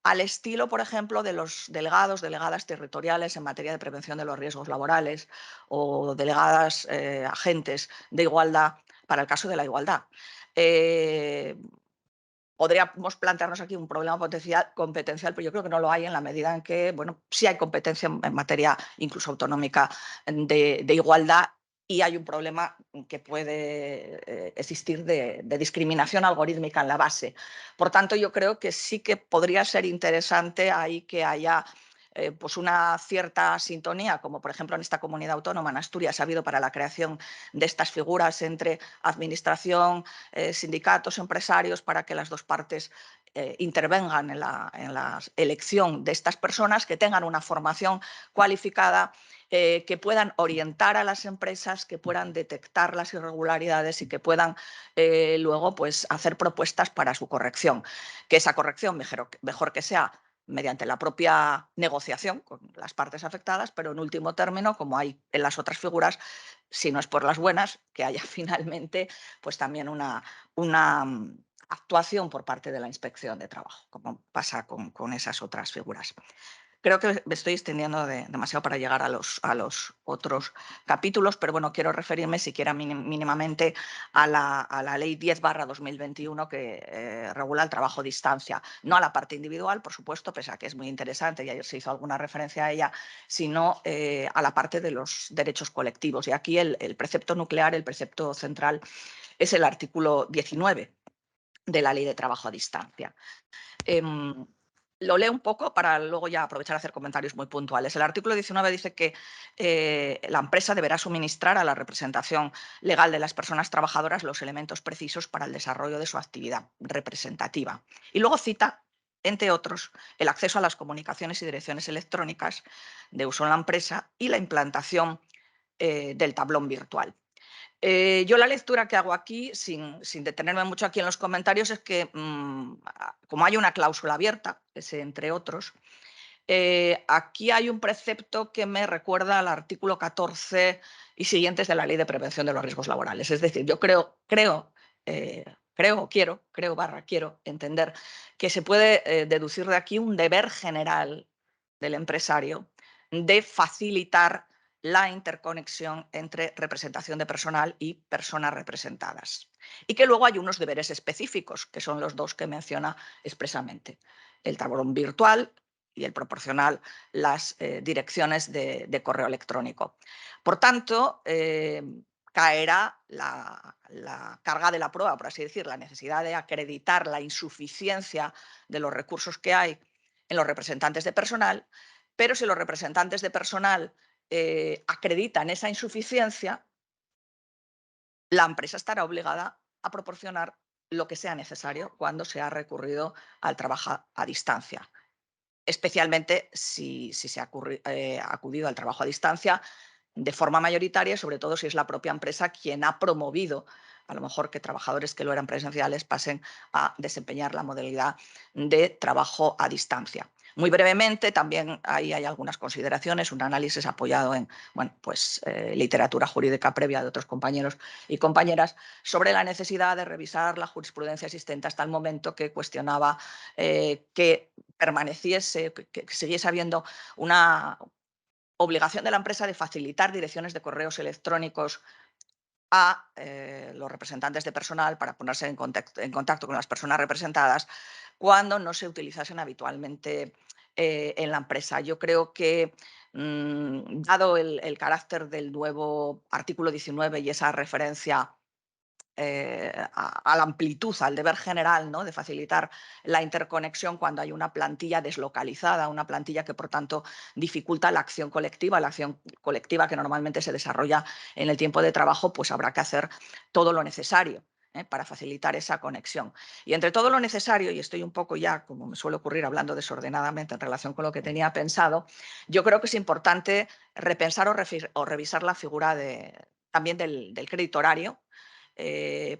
al estilo, por ejemplo, de los delegados, delegadas territoriales en materia de prevención de los riesgos laborales, o delegadas agentes de igualdad para el caso de la igualdad. Podríamos plantearnos aquí un problema competencial, pero yo creo que no lo hay, en la medida en que, bueno, sí hay competencia en materia incluso autonómica de igualdad, y hay un problema que puede existir de discriminación algorítmica en la base. Por tanto, yo creo que sí que podría ser interesante ahí que haya pues una cierta sintonía, como por ejemplo en esta comunidad autónoma, en Asturias, ha habido para la creación de estas figuras entre administración, sindicatos, empresarios, para que las dos partes intervengan en la elección de estas personas, que tengan una formación cualificada, que puedan orientar a las empresas, que puedan detectar las irregularidades y que puedan luego pues, hacer propuestas para su corrección. Que esa corrección mejor que sea mediante la propia negociación con las partes afectadas, pero en último término, como hay en las otras figuras, si no es por las buenas, que haya finalmente pues también una actuación por parte de la Inspección de Trabajo, como pasa con esas otras figuras. Creo que me estoy extendiendo demasiado para llegar a los otros capítulos, pero bueno, quiero referirme siquiera mínimamente a la Ley 10/2021, que regula el trabajo a distancia. No a la parte individual, por supuesto, pese a que es muy interesante y ayer se hizo alguna referencia a ella, sino a la parte de los derechos colectivos. Y aquí el precepto nuclear, el precepto central, es el artículo 19 de la Ley de Trabajo a Distancia. Lo leo un poco para luego ya aprovechar a hacer comentarios muy puntuales. El artículo 19 dice que la empresa deberá suministrar a la representación legal de las personas trabajadoras los elementos precisos para el desarrollo de su actividad representativa. Y luego cita, entre otros, el acceso a las comunicaciones y direcciones electrónicas de uso en la empresa y la implantación del tablón virtual. Yo la lectura que hago aquí, sin detenerme mucho aquí en los comentarios, es que como hay una cláusula abierta, ese entre otros, aquí hay un precepto que me recuerda al artículo 14 y siguientes de la Ley de Prevención de los Riesgos Laborales. Es decir, yo quiero entender que se puede deducir de aquí un deber general del empresario de facilitar la interconexión entre representación de personal y personas representadas. Y que luego hay unos deberes específicos, que son los dos que menciona expresamente: el tablón virtual y el proporcionar las direcciones de correo electrónico. Por tanto, caerá la carga de la prueba, por así decir, la necesidad de acreditar la insuficiencia de los recursos que hay en los representantes de personal, pero si los representantes de personal acreditan esa insuficiencia, la empresa estará obligada a proporcionar lo que sea necesario cuando se ha recurrido al trabajo a distancia, especialmente si se ha acudido al trabajo a distancia de forma mayoritaria, sobre todo si es la propia empresa quien ha promovido a lo mejor que trabajadores que lo eran presenciales pasen a desempeñar la modalidad de trabajo a distancia. Muy brevemente, también ahí hay algunas consideraciones, un análisis apoyado en literatura jurídica previa de otros compañeros y compañeras sobre la necesidad de revisar la jurisprudencia existente hasta el momento, que cuestionaba que permaneciese, que siguiese habiendo una obligación de la empresa de facilitar direcciones de correos electrónicos a los representantes de personal para ponerse en contacto con las personas representadas cuando no se utilizasen habitualmente en la empresa. Yo creo que, dado el carácter del nuevo artículo 19 y esa referencia a la amplitud, al deber general, ¿no?, de facilitar la interconexión cuando hay una plantilla deslocalizada, una plantilla que, por tanto, dificulta la acción colectiva que normalmente se desarrolla en el tiempo de trabajo, pues habrá que hacer todo lo necesario para facilitar esa conexión. Y entre todo lo necesario, y estoy un poco ya, como me suele ocurrir, hablando desordenadamente en relación con lo que tenía pensado, yo creo que es importante repensar o revisar la figura también del crédito horario,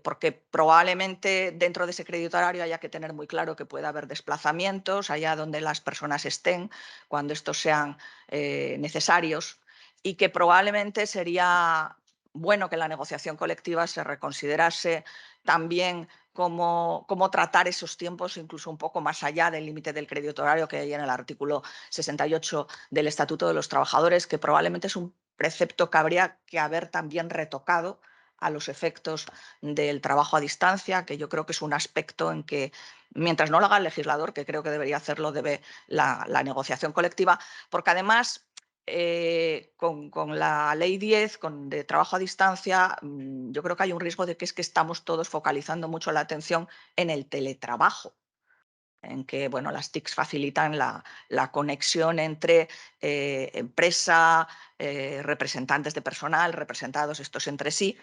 porque probablemente dentro de ese crédito horario haya que tener muy claro que puede haber desplazamientos allá donde las personas estén, cuando estos sean necesarios, y que probablemente sería bueno que en la negociación colectiva se reconsiderase también cómo tratar esos tiempos, incluso un poco más allá del límite del crédito horario que hay en el artículo 68 del Estatuto de los Trabajadores, que probablemente es un precepto que habría que haber también retocado a los efectos del trabajo a distancia, que yo creo que es un aspecto en que, mientras no lo haga el legislador, que creo que debería hacerlo, debe la negociación colectiva, porque además con la ley 10 de trabajo a distancia, yo creo que hay un riesgo de que es que estamos todos focalizando mucho la atención en el teletrabajo, en que las TICs facilitan la conexión entre empresa, representantes de personal, representados estos entre sí.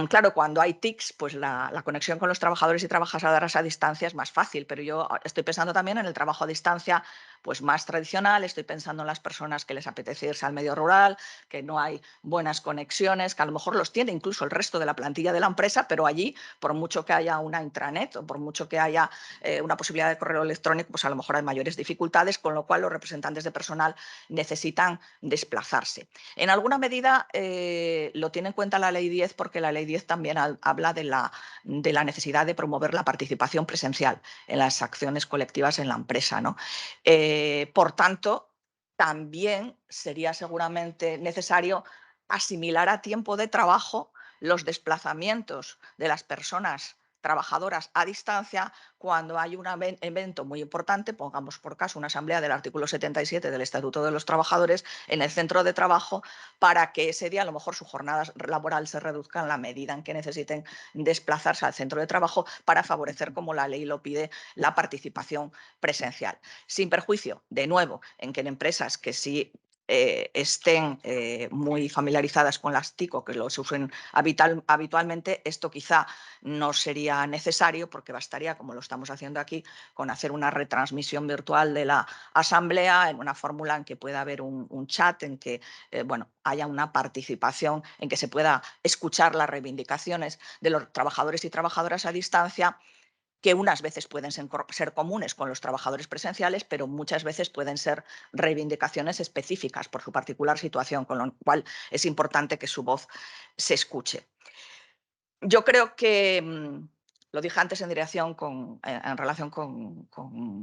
Claro, cuando hay TICs, pues la conexión con los trabajadores y trabajadoras a distancia es más fácil, pero yo estoy pensando también en el trabajo a distancia pues más tradicional, estoy pensando en las personas que les apetece irse al medio rural, que no hay buenas conexiones, que a lo mejor los tiene incluso el resto de la plantilla de la empresa, pero allí, por mucho que haya una intranet o por mucho que haya una posibilidad de correo electrónico, pues a lo mejor hay mayores dificultades, con lo cual los representantes de personal necesitan desplazarse. En alguna medida lo tiene en cuenta la Ley 10, porque la Ley 10 también habla de la necesidad de promover la participación presencial en las acciones colectivas en la empresa, ¿no? Por tanto, también sería seguramente necesario asimilar a tiempo de trabajo los desplazamientos de las personas trabajadoras a distancia cuando hay un evento muy importante, pongamos por caso una asamblea del artículo 77 del Estatuto de los Trabajadores en el centro de trabajo, para que ese día a lo mejor su jornada laboral se reduzca en la medida en que necesiten desplazarse al centro de trabajo para favorecer, como la ley lo pide, la participación presencial. Sin perjuicio, de nuevo, en que en empresas que sí estén muy familiarizadas con las TIC o que los usen habitualmente, esto quizá no sería necesario, porque bastaría, como lo estamos haciendo aquí, con hacer una retransmisión virtual de la asamblea en una fórmula en que pueda haber un chat, en que haya una participación, en que se pueda escuchar las reivindicaciones de los trabajadores y trabajadoras a distancia, que unas veces pueden ser comunes con los trabajadores presenciales, pero muchas veces pueden ser reivindicaciones específicas por su particular situación, con lo cual es importante que su voz se escuche. Yo creo que, lo dije antes en relación con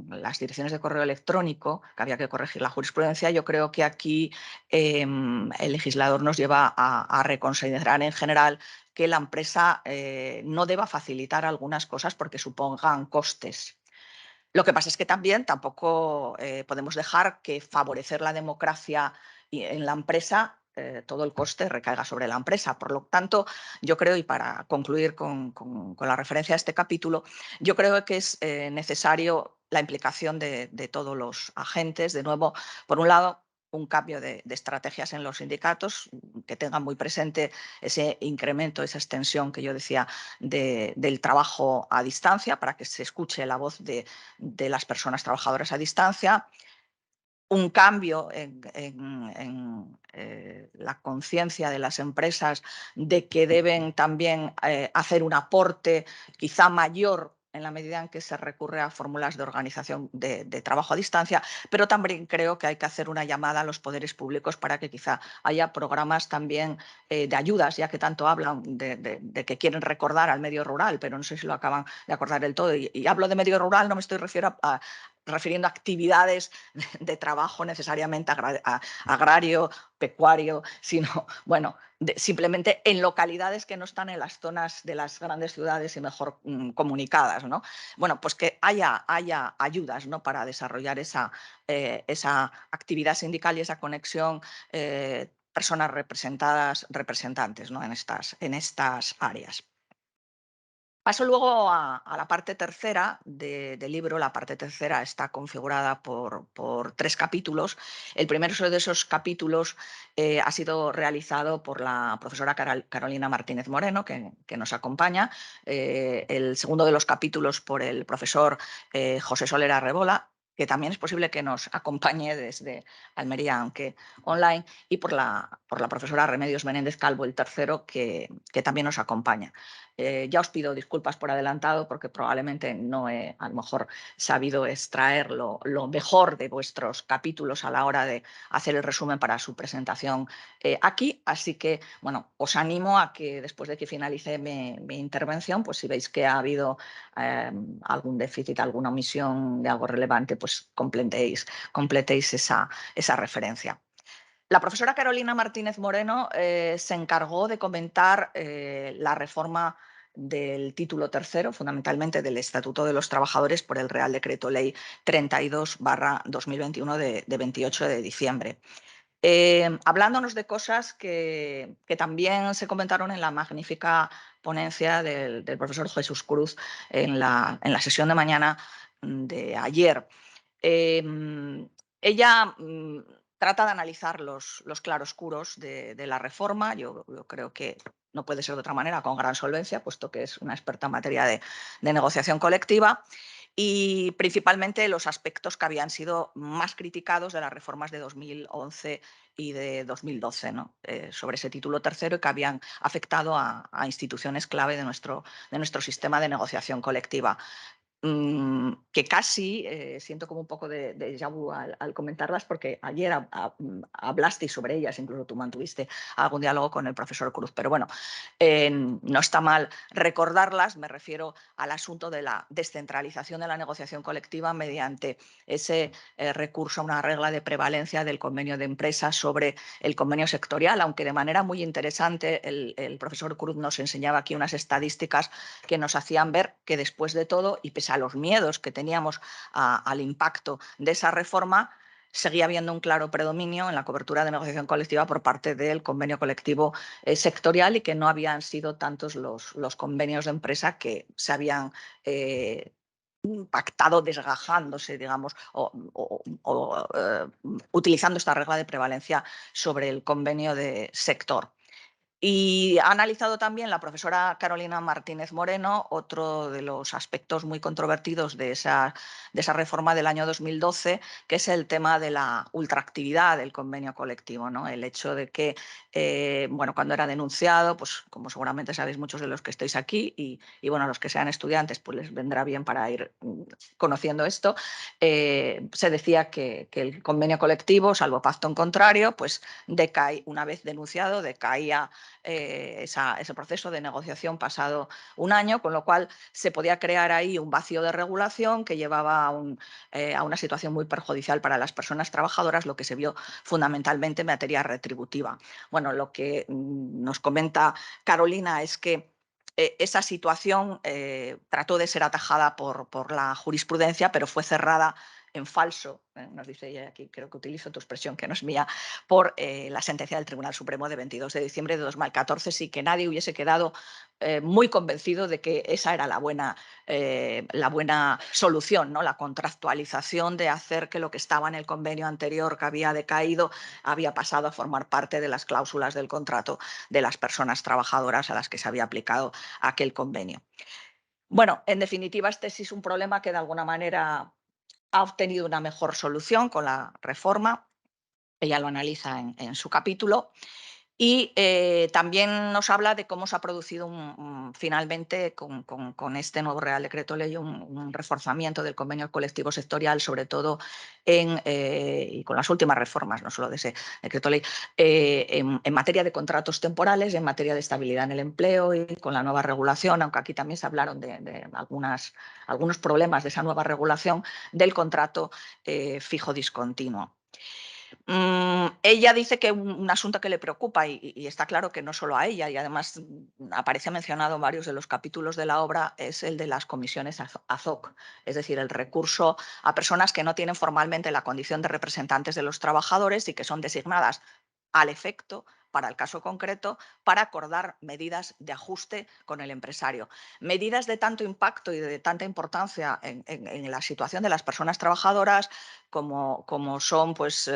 las direcciones de correo electrónico, que había que corregir la jurisprudencia. Yo creo que aquí el legislador nos lleva a reconsiderar en general que la empresa no deba facilitar algunas cosas porque supongan costes. Lo que pasa es que también tampoco podemos dejar que favorecer la democracia en la empresa todo el coste recaiga sobre la empresa. Por lo tanto, yo creo, y para concluir con la referencia a este capítulo, yo creo que es necesario la implicación de todos los agentes. De nuevo, por un lado, un cambio de estrategias en los sindicatos, que tengan muy presente ese incremento, esa extensión que yo decía del trabajo a distancia, para que se escuche la voz de las personas trabajadoras a distancia. Un cambio en la conciencia de las empresas de que deben también hacer un aporte quizá mayor en la medida en que se recurre a fórmulas de organización de trabajo a distancia, pero también creo que hay que hacer una llamada a los poderes públicos para que quizá haya programas también de ayudas, ya que tanto hablan de que quieren recordar al medio rural, pero no sé si lo acaban de acordar del todo. Y hablo de medio rural, no me estoy refiriendo a actividades de trabajo necesariamente agrario, pecuario, sino, bueno, simplemente en localidades que no están en las zonas de las grandes ciudades y mejor comunicadas, ¿no? Bueno, pues que haya ayudas, ¿no?, para desarrollar esa actividad sindical y esa conexión personas representantes, ¿no?, en estas áreas. Paso luego a la parte tercera del libro. La parte tercera está configurada por 3 capítulos. El primero de esos capítulos ha sido realizado por la profesora Carolina Martínez Moreno, que nos acompaña. El segundo de los capítulos por el profesor José Soler Arrebola, que también es posible que nos acompañe desde Almería, aunque online, y por la profesora Remedios Menéndez Calvo, el tercero, que también nos acompaña. Ya os pido disculpas por adelantado porque probablemente no he a lo mejor sabido extraer lo mejor de vuestros capítulos a la hora de hacer el resumen para su presentación aquí. Así que, bueno, os animo a que después de que finalice mi intervención, pues si veis que ha habido algún déficit, alguna omisión de algo relevante, pues completéis esa referencia. La profesora Carolina Martínez Moreno se encargó de comentar la reforma del título tercero, fundamentalmente del Estatuto de los Trabajadores, por el Real Decreto Ley 32/2021 de 28 de diciembre. Hablándonos de cosas que también se comentaron en la magnífica ponencia del profesor Jesús Cruz en la sesión de mañana de ayer. Ella trata de analizar los claroscuros de la reforma. Yo creo que no puede ser de otra manera, con gran solvencia, puesto que es una experta en materia de negociación colectiva, y principalmente los aspectos que habían sido más criticados de las reformas de 2011 y de 2012, ¿no?, sobre ese título tercero, y que habían afectado a instituciones clave de nuestro sistema de negociación colectiva. Que casi siento como un poco de déjà vu al comentarlas, porque ayer hablasteis sobre ellas, incluso tú mantuviste algún diálogo con el profesor Cruz. Pero bueno, no está mal recordarlas. Me refiero al asunto de la descentralización de la negociación colectiva mediante ese recurso a una regla de prevalencia del convenio de empresa sobre el convenio sectorial, aunque de manera muy interesante el profesor Cruz nos enseñaba aquí unas estadísticas que nos hacían ver que, después de todo, y pese a los miedos que teníamos al impacto de esa reforma, seguía habiendo un claro predominio en la cobertura de negociación colectiva por parte del convenio colectivo sectorial, y que no habían sido tantos los convenios de empresa que se habían pactado desgajándose, digamos, utilizando esta regla de prevalencia sobre el convenio de sector. Y ha analizado también la profesora Carolina Martínez Moreno otro de los aspectos muy controvertidos de esa reforma del año 2012, que es el tema de la ultraactividad del convenio colectivo, ¿no? El hecho de que, bueno, cuando era denunciado, pues como seguramente sabéis muchos de los que estáis aquí, y bueno, los que sean estudiantes, pues les vendrá bien para ir conociendo esto, se decía que el convenio colectivo, salvo pacto en contrario, pues decae, una vez denunciado, decaía ese proceso de negociación pasado un año, con lo cual se podía crear ahí un vacío de regulación que llevaba a una situación muy perjudicial para las personas trabajadoras, lo que se vio fundamentalmente en materia retributiva. Bueno, lo que nos comenta Carolina es que esa situación trató de ser atajada por la jurisprudencia, pero fue cerrada en falso, nos dice ella aquí, creo que utilizo tu expresión que no es mía, por la sentencia del Tribunal Supremo de 22 de diciembre de 2014, sí que nadie hubiese quedado muy convencido de que esa era la buena solución, ¿no? La contractualización de hacer que lo que estaba en el convenio anterior que había decaído había pasado a formar parte de las cláusulas del contrato de las personas trabajadoras a las que se había aplicado aquel convenio. Bueno, en definitiva, este sí es un problema que de alguna manera ha obtenido una mejor solución con la reforma. Ella lo analiza en su capítulo. Y también nos habla de cómo se ha producido finalmente con este nuevo Real Decreto Ley un reforzamiento del convenio colectivo sectorial, sobre todo y con las últimas reformas, no solo de ese Decreto Ley, en materia de contratos temporales, en materia de estabilidad en el empleo y con la nueva regulación, aunque aquí también se hablaron de algunos problemas de esa nueva regulación del contrato fijo discontinuo. Ella dice que un asunto que le preocupa, y está claro que no solo a ella, y además aparece mencionado en varios de los capítulos de la obra, es el de las comisiones AZOC, es decir, el recurso a personas que no tienen formalmente la condición de representantes de los trabajadores y que son designadas al efecto, para el caso concreto, para acordar medidas de ajuste con el empresario. Medidas de tanto impacto y de tanta importancia en la situación de las personas trabajadoras como son pues,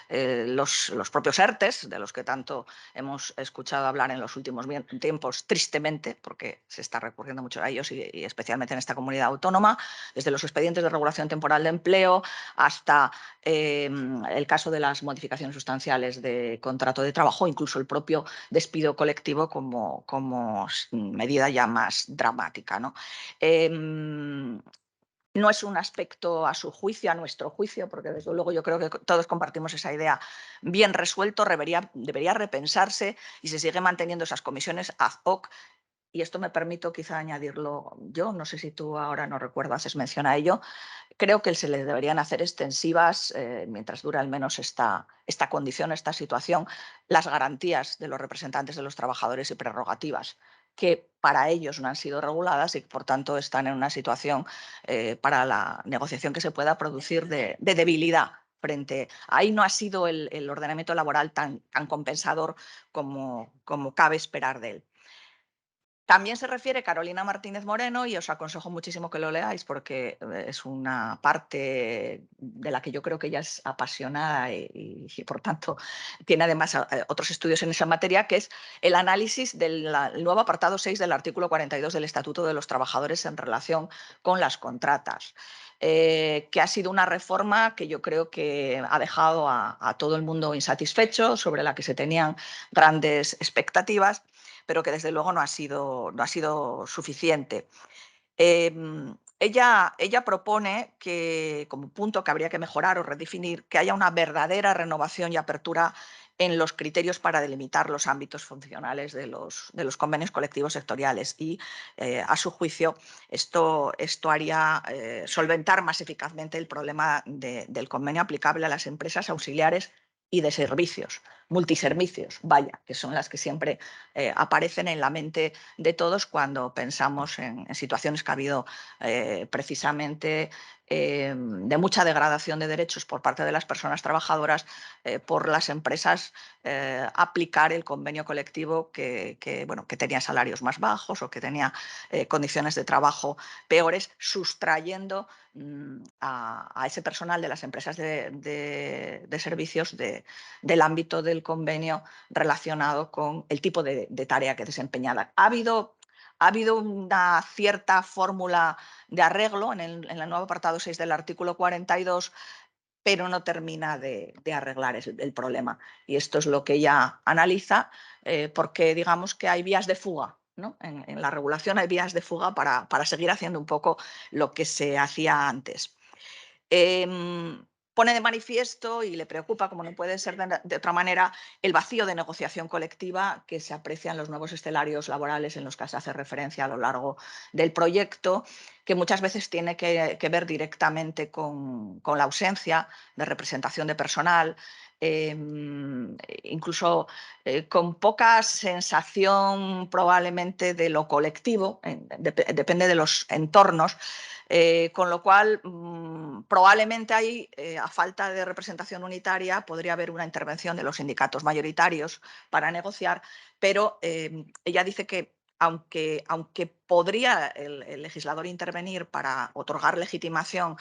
los propios ERTES, de los que tanto hemos escuchado hablar en los últimos tiempos, tristemente, porque se está recurriendo mucho a ellos y especialmente en esta comunidad autónoma, desde los expedientes de regulación temporal de empleo hasta el caso de las modificaciones sustanciales de contrato de trabajo, incluso el propio despido colectivo como medida ya más dramática, ¿no? No es un aspecto a su juicio, a nuestro juicio, porque desde luego yo creo que todos compartimos esa idea, bien resuelto, debería repensarse y se sigue manteniendo esas comisiones ad hoc. Y esto me permito quizá añadirlo yo, no sé si tú ahora no recuerdas, es mención a ello, creo que se le deberían hacer extensivas, mientras dura al menos esta condición, esta situación, las garantías de los representantes de los trabajadores y prerrogativas que para ellos no han sido reguladas y que por tanto están en una situación para la negociación que se pueda producir de debilidad frente. Ahí no ha sido el ordenamiento laboral tan compensador como cabe esperar de él. También se refiere Carolina Martínez Moreno y os aconsejo muchísimo que lo leáis porque es una parte de la que yo creo que ella es apasionada y por tanto tiene además otros estudios en esa materia, que es el análisis del nuevo apartado 6 del artículo 42 del Estatuto de los Trabajadores en relación con las contratas. Que ha sido una reforma que yo creo que ha dejado a todo el mundo insatisfecho, sobre la que se tenían grandes expectativas, pero que desde luego no ha sido suficiente. Ella propone que, como punto que habría que mejorar o redefinir, que haya una verdadera renovación y apertura en los criterios para delimitar los ámbitos funcionales de los convenios colectivos sectoriales y, a su juicio, esto haría solventar más eficazmente el problema del convenio aplicable a las empresas auxiliares y de servicios, multiservicios, vaya, que son las que siempre aparecen en la mente de todos cuando pensamos en situaciones que ha habido precisamente de mucha degradación de derechos por parte de las personas trabajadoras por las empresas aplicar el convenio colectivo que tenía salarios más bajos o que tenía condiciones de trabajo peores, sustrayendo a ese personal de las empresas de servicios del ámbito del convenio relacionado con el tipo de tarea que desempeñaba. Ha habido una cierta fórmula de arreglo en el nuevo apartado 6 del artículo 42, pero no termina de arreglar el problema. Y esto es lo que ella analiza, porque digamos que hay vías de fuga, ¿no? En la regulación hay vías de fuga para seguir haciendo un poco lo que se hacía antes. Pone de manifiesto y le preocupa, como no puede ser de otra manera, el vacío de negociación colectiva que se aprecia en los nuevos escenarios laborales en los que se hace referencia a lo largo del proyecto, que muchas veces tiene que ver directamente con la ausencia de representación de personal, incluso con poca sensación probablemente de lo colectivo, depende de los entornos, con lo cual probablemente ahí, a falta de representación unitaria, podría haber una intervención de los sindicatos mayoritarios para negociar, pero ella dice que aunque podría el legislador intervenir para otorgar legitimación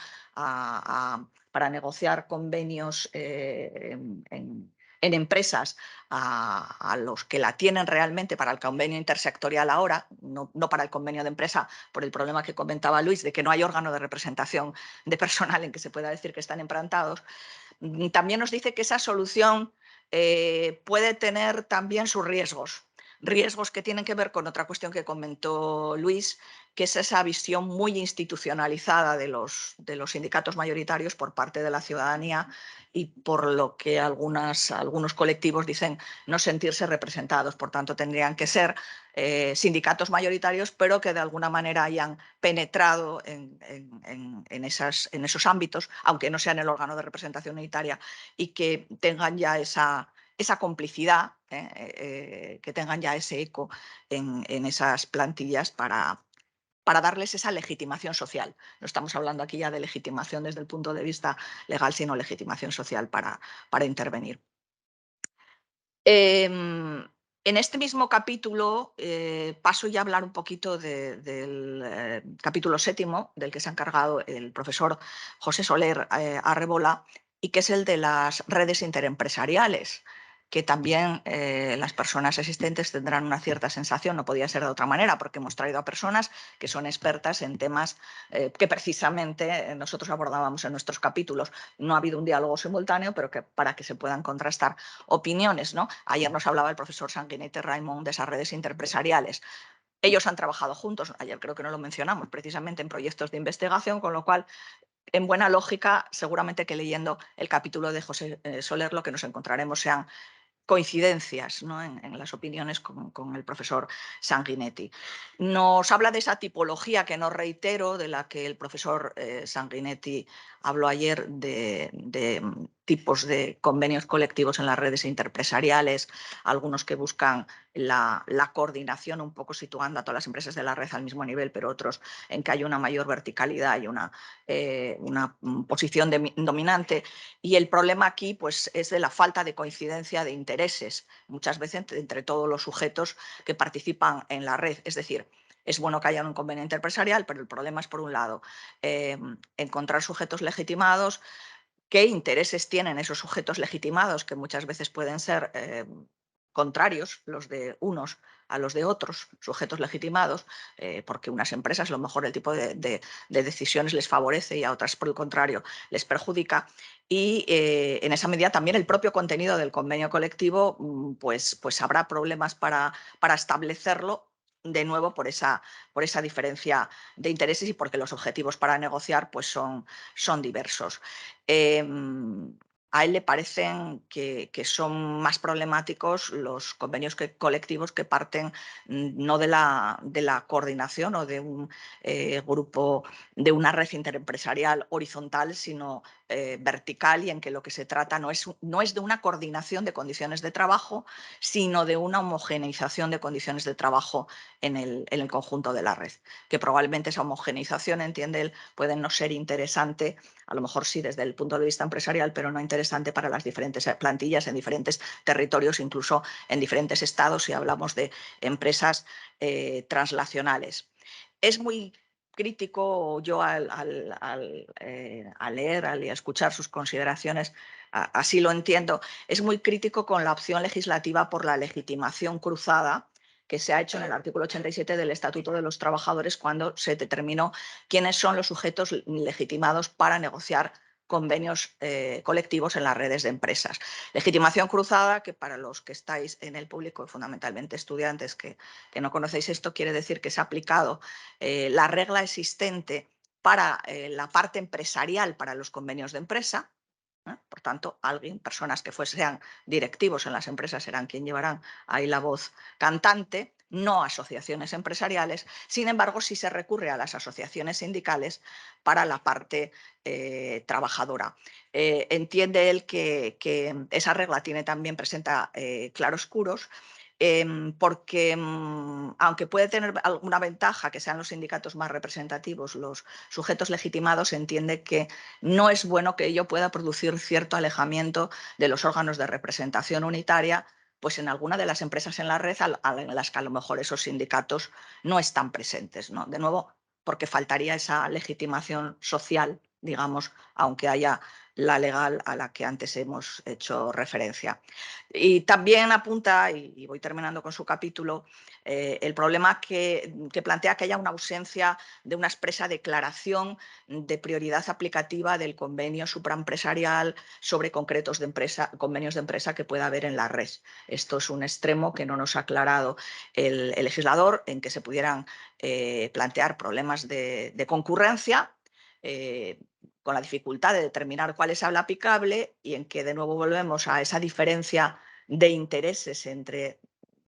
para negociar convenios en empresas a los que la tienen realmente para el convenio intersectorial ahora, no para el convenio de empresa, por el problema que comentaba Luis, de que no hay órgano de representación de personal en que se pueda decir que están emprantados. También nos dice que esa solución puede tener también sus riesgos que tienen que ver con otra cuestión que comentó Luis, que es esa visión muy institucionalizada de los sindicatos mayoritarios por parte de la ciudadanía y por lo que algunos colectivos dicen no sentirse representados. Por tanto, tendrían que ser sindicatos mayoritarios, pero que de alguna manera hayan penetrado en esos ámbitos, aunque no sean el órgano de representación unitaria, y que tengan ya esa complicidad, que tengan ya ese eco en esas plantillas para darles esa legitimación social. No estamos hablando aquí ya de legitimación desde el punto de vista legal, sino legitimación social para intervenir. En este mismo capítulo paso ya a hablar un poquito del capítulo 7º, del que se ha encargado el profesor José Soler Arrebola, y que es el de las redes interempresariales, que también las personas asistentes tendrán una cierta sensación, no podía ser de otra manera, porque hemos traído a personas que son expertas en temas que precisamente nosotros abordábamos en nuestros capítulos. No ha habido un diálogo simultáneo, pero que para que se puedan contrastar opiniones, ¿no? Ayer nos hablaba el profesor Sanguinete Raimon de esas redes interempresariales. Ellos han trabajado juntos, ayer creo que no lo mencionamos, precisamente en proyectos de investigación, con lo cual, en buena lógica, seguramente que leyendo el capítulo de José Soler lo que nos encontraremos sean coincidencias, ¿no? en las opiniones con el profesor Sanguinetti. Nos habla de esa tipología que no reitero, de la que el profesor Sanguinetti habló ayer, de tipos de convenios colectivos en las redes interempresariales, algunos que buscan la coordinación, un poco situando a todas las empresas de la red al mismo nivel, pero otros en que hay una mayor verticalidad y una posición dominante. Y el problema aquí pues, es de la falta de coincidencia de intereses, muchas veces entre todos los sujetos que participan en la red. Es decir, es bueno que haya un convenio interempresarial, pero el problema es, por un lado, encontrar sujetos legitimados. ¿Qué intereses tienen esos sujetos legitimados, que muchas veces pueden ser contrarios, los de unos a los de otros sujetos legitimados, porque unas empresas a lo mejor el tipo de decisiones les favorece y a otras, por el contrario, les perjudica? Y en esa medida también el propio contenido del convenio colectivo pues habrá problemas para establecerlo, de nuevo por esa diferencia de intereses y porque los objetivos para negociar pues son diversos. A él le parecen que son más problemáticos los convenios colectivos que parten no de la coordinación o de un grupo, de una red interempresarial horizontal, sino vertical, y en que lo que se trata no es de una coordinación de condiciones de trabajo, sino de una homogeneización de condiciones de trabajo en el conjunto de la red, que probablemente esa homogeneización, entiende él, puede no ser interesante, a lo mejor sí desde el punto de vista empresarial, pero no interesante para las diferentes plantillas en diferentes territorios, incluso en diferentes estados, si hablamos de empresas translacionales. Es muy crítico, yo al leer, al escuchar sus consideraciones, así lo entiendo, es muy crítico con la opción legislativa por la legitimación cruzada que se ha hecho en el artículo 87 del Estatuto de los Trabajadores, cuando se determinó quiénes son los sujetos legitimados para negociar convenios colectivos en las redes de empresas. Legitimación cruzada, que para los que estáis en el público, fundamentalmente estudiantes que no conocéis esto, quiere decir que se ha aplicado la regla existente para la parte empresarial para los convenios de empresa. Por tanto, personas que sean directivos en las empresas serán quienes llevarán ahí la voz cantante, no asociaciones empresariales. Sin embargo, sí se recurre a las asociaciones sindicales para la parte trabajadora. Entiende él que esa regla presenta claroscuros, porque aunque puede tener alguna ventaja que sean los sindicatos más representativos, los sujetos legitimados, entiende que no es bueno que ello pueda producir cierto alejamiento de los órganos de representación unitaria, pues en alguna de las empresas en la red en las que a lo mejor esos sindicatos no están presentes, ¿no? De nuevo, porque faltaría esa legitimación social, digamos, aunque haya la legal a la que antes hemos hecho referencia. Y también apunta, y voy terminando con su capítulo, el problema que plantea que haya una ausencia de una expresa declaración de prioridad aplicativa del convenio supraempresarial sobre concretos de empresa, convenios de empresa que pueda haber en la red. Esto es un extremo que no nos ha aclarado el legislador, en que se pudieran plantear problemas de concurrencia, con la dificultad de determinar cuál es el aplicable, y en que de nuevo volvemos a esa diferencia de intereses entre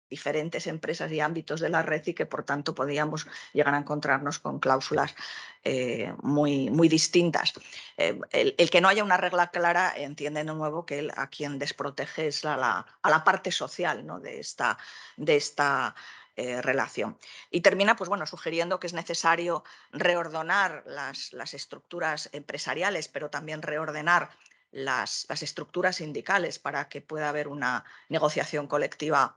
diferentes empresas y ámbitos de la red, y que por tanto podíamos llegar a encontrarnos con cláusulas muy distintas. El que no haya una regla clara, entiende de nuevo que a quien desprotege es a la parte social, ¿no?, de esta relación. Y termina pues, bueno, sugiriendo que es necesario reordenar las estructuras empresariales, pero también reordenar las estructuras sindicales para que pueda haber una negociación colectiva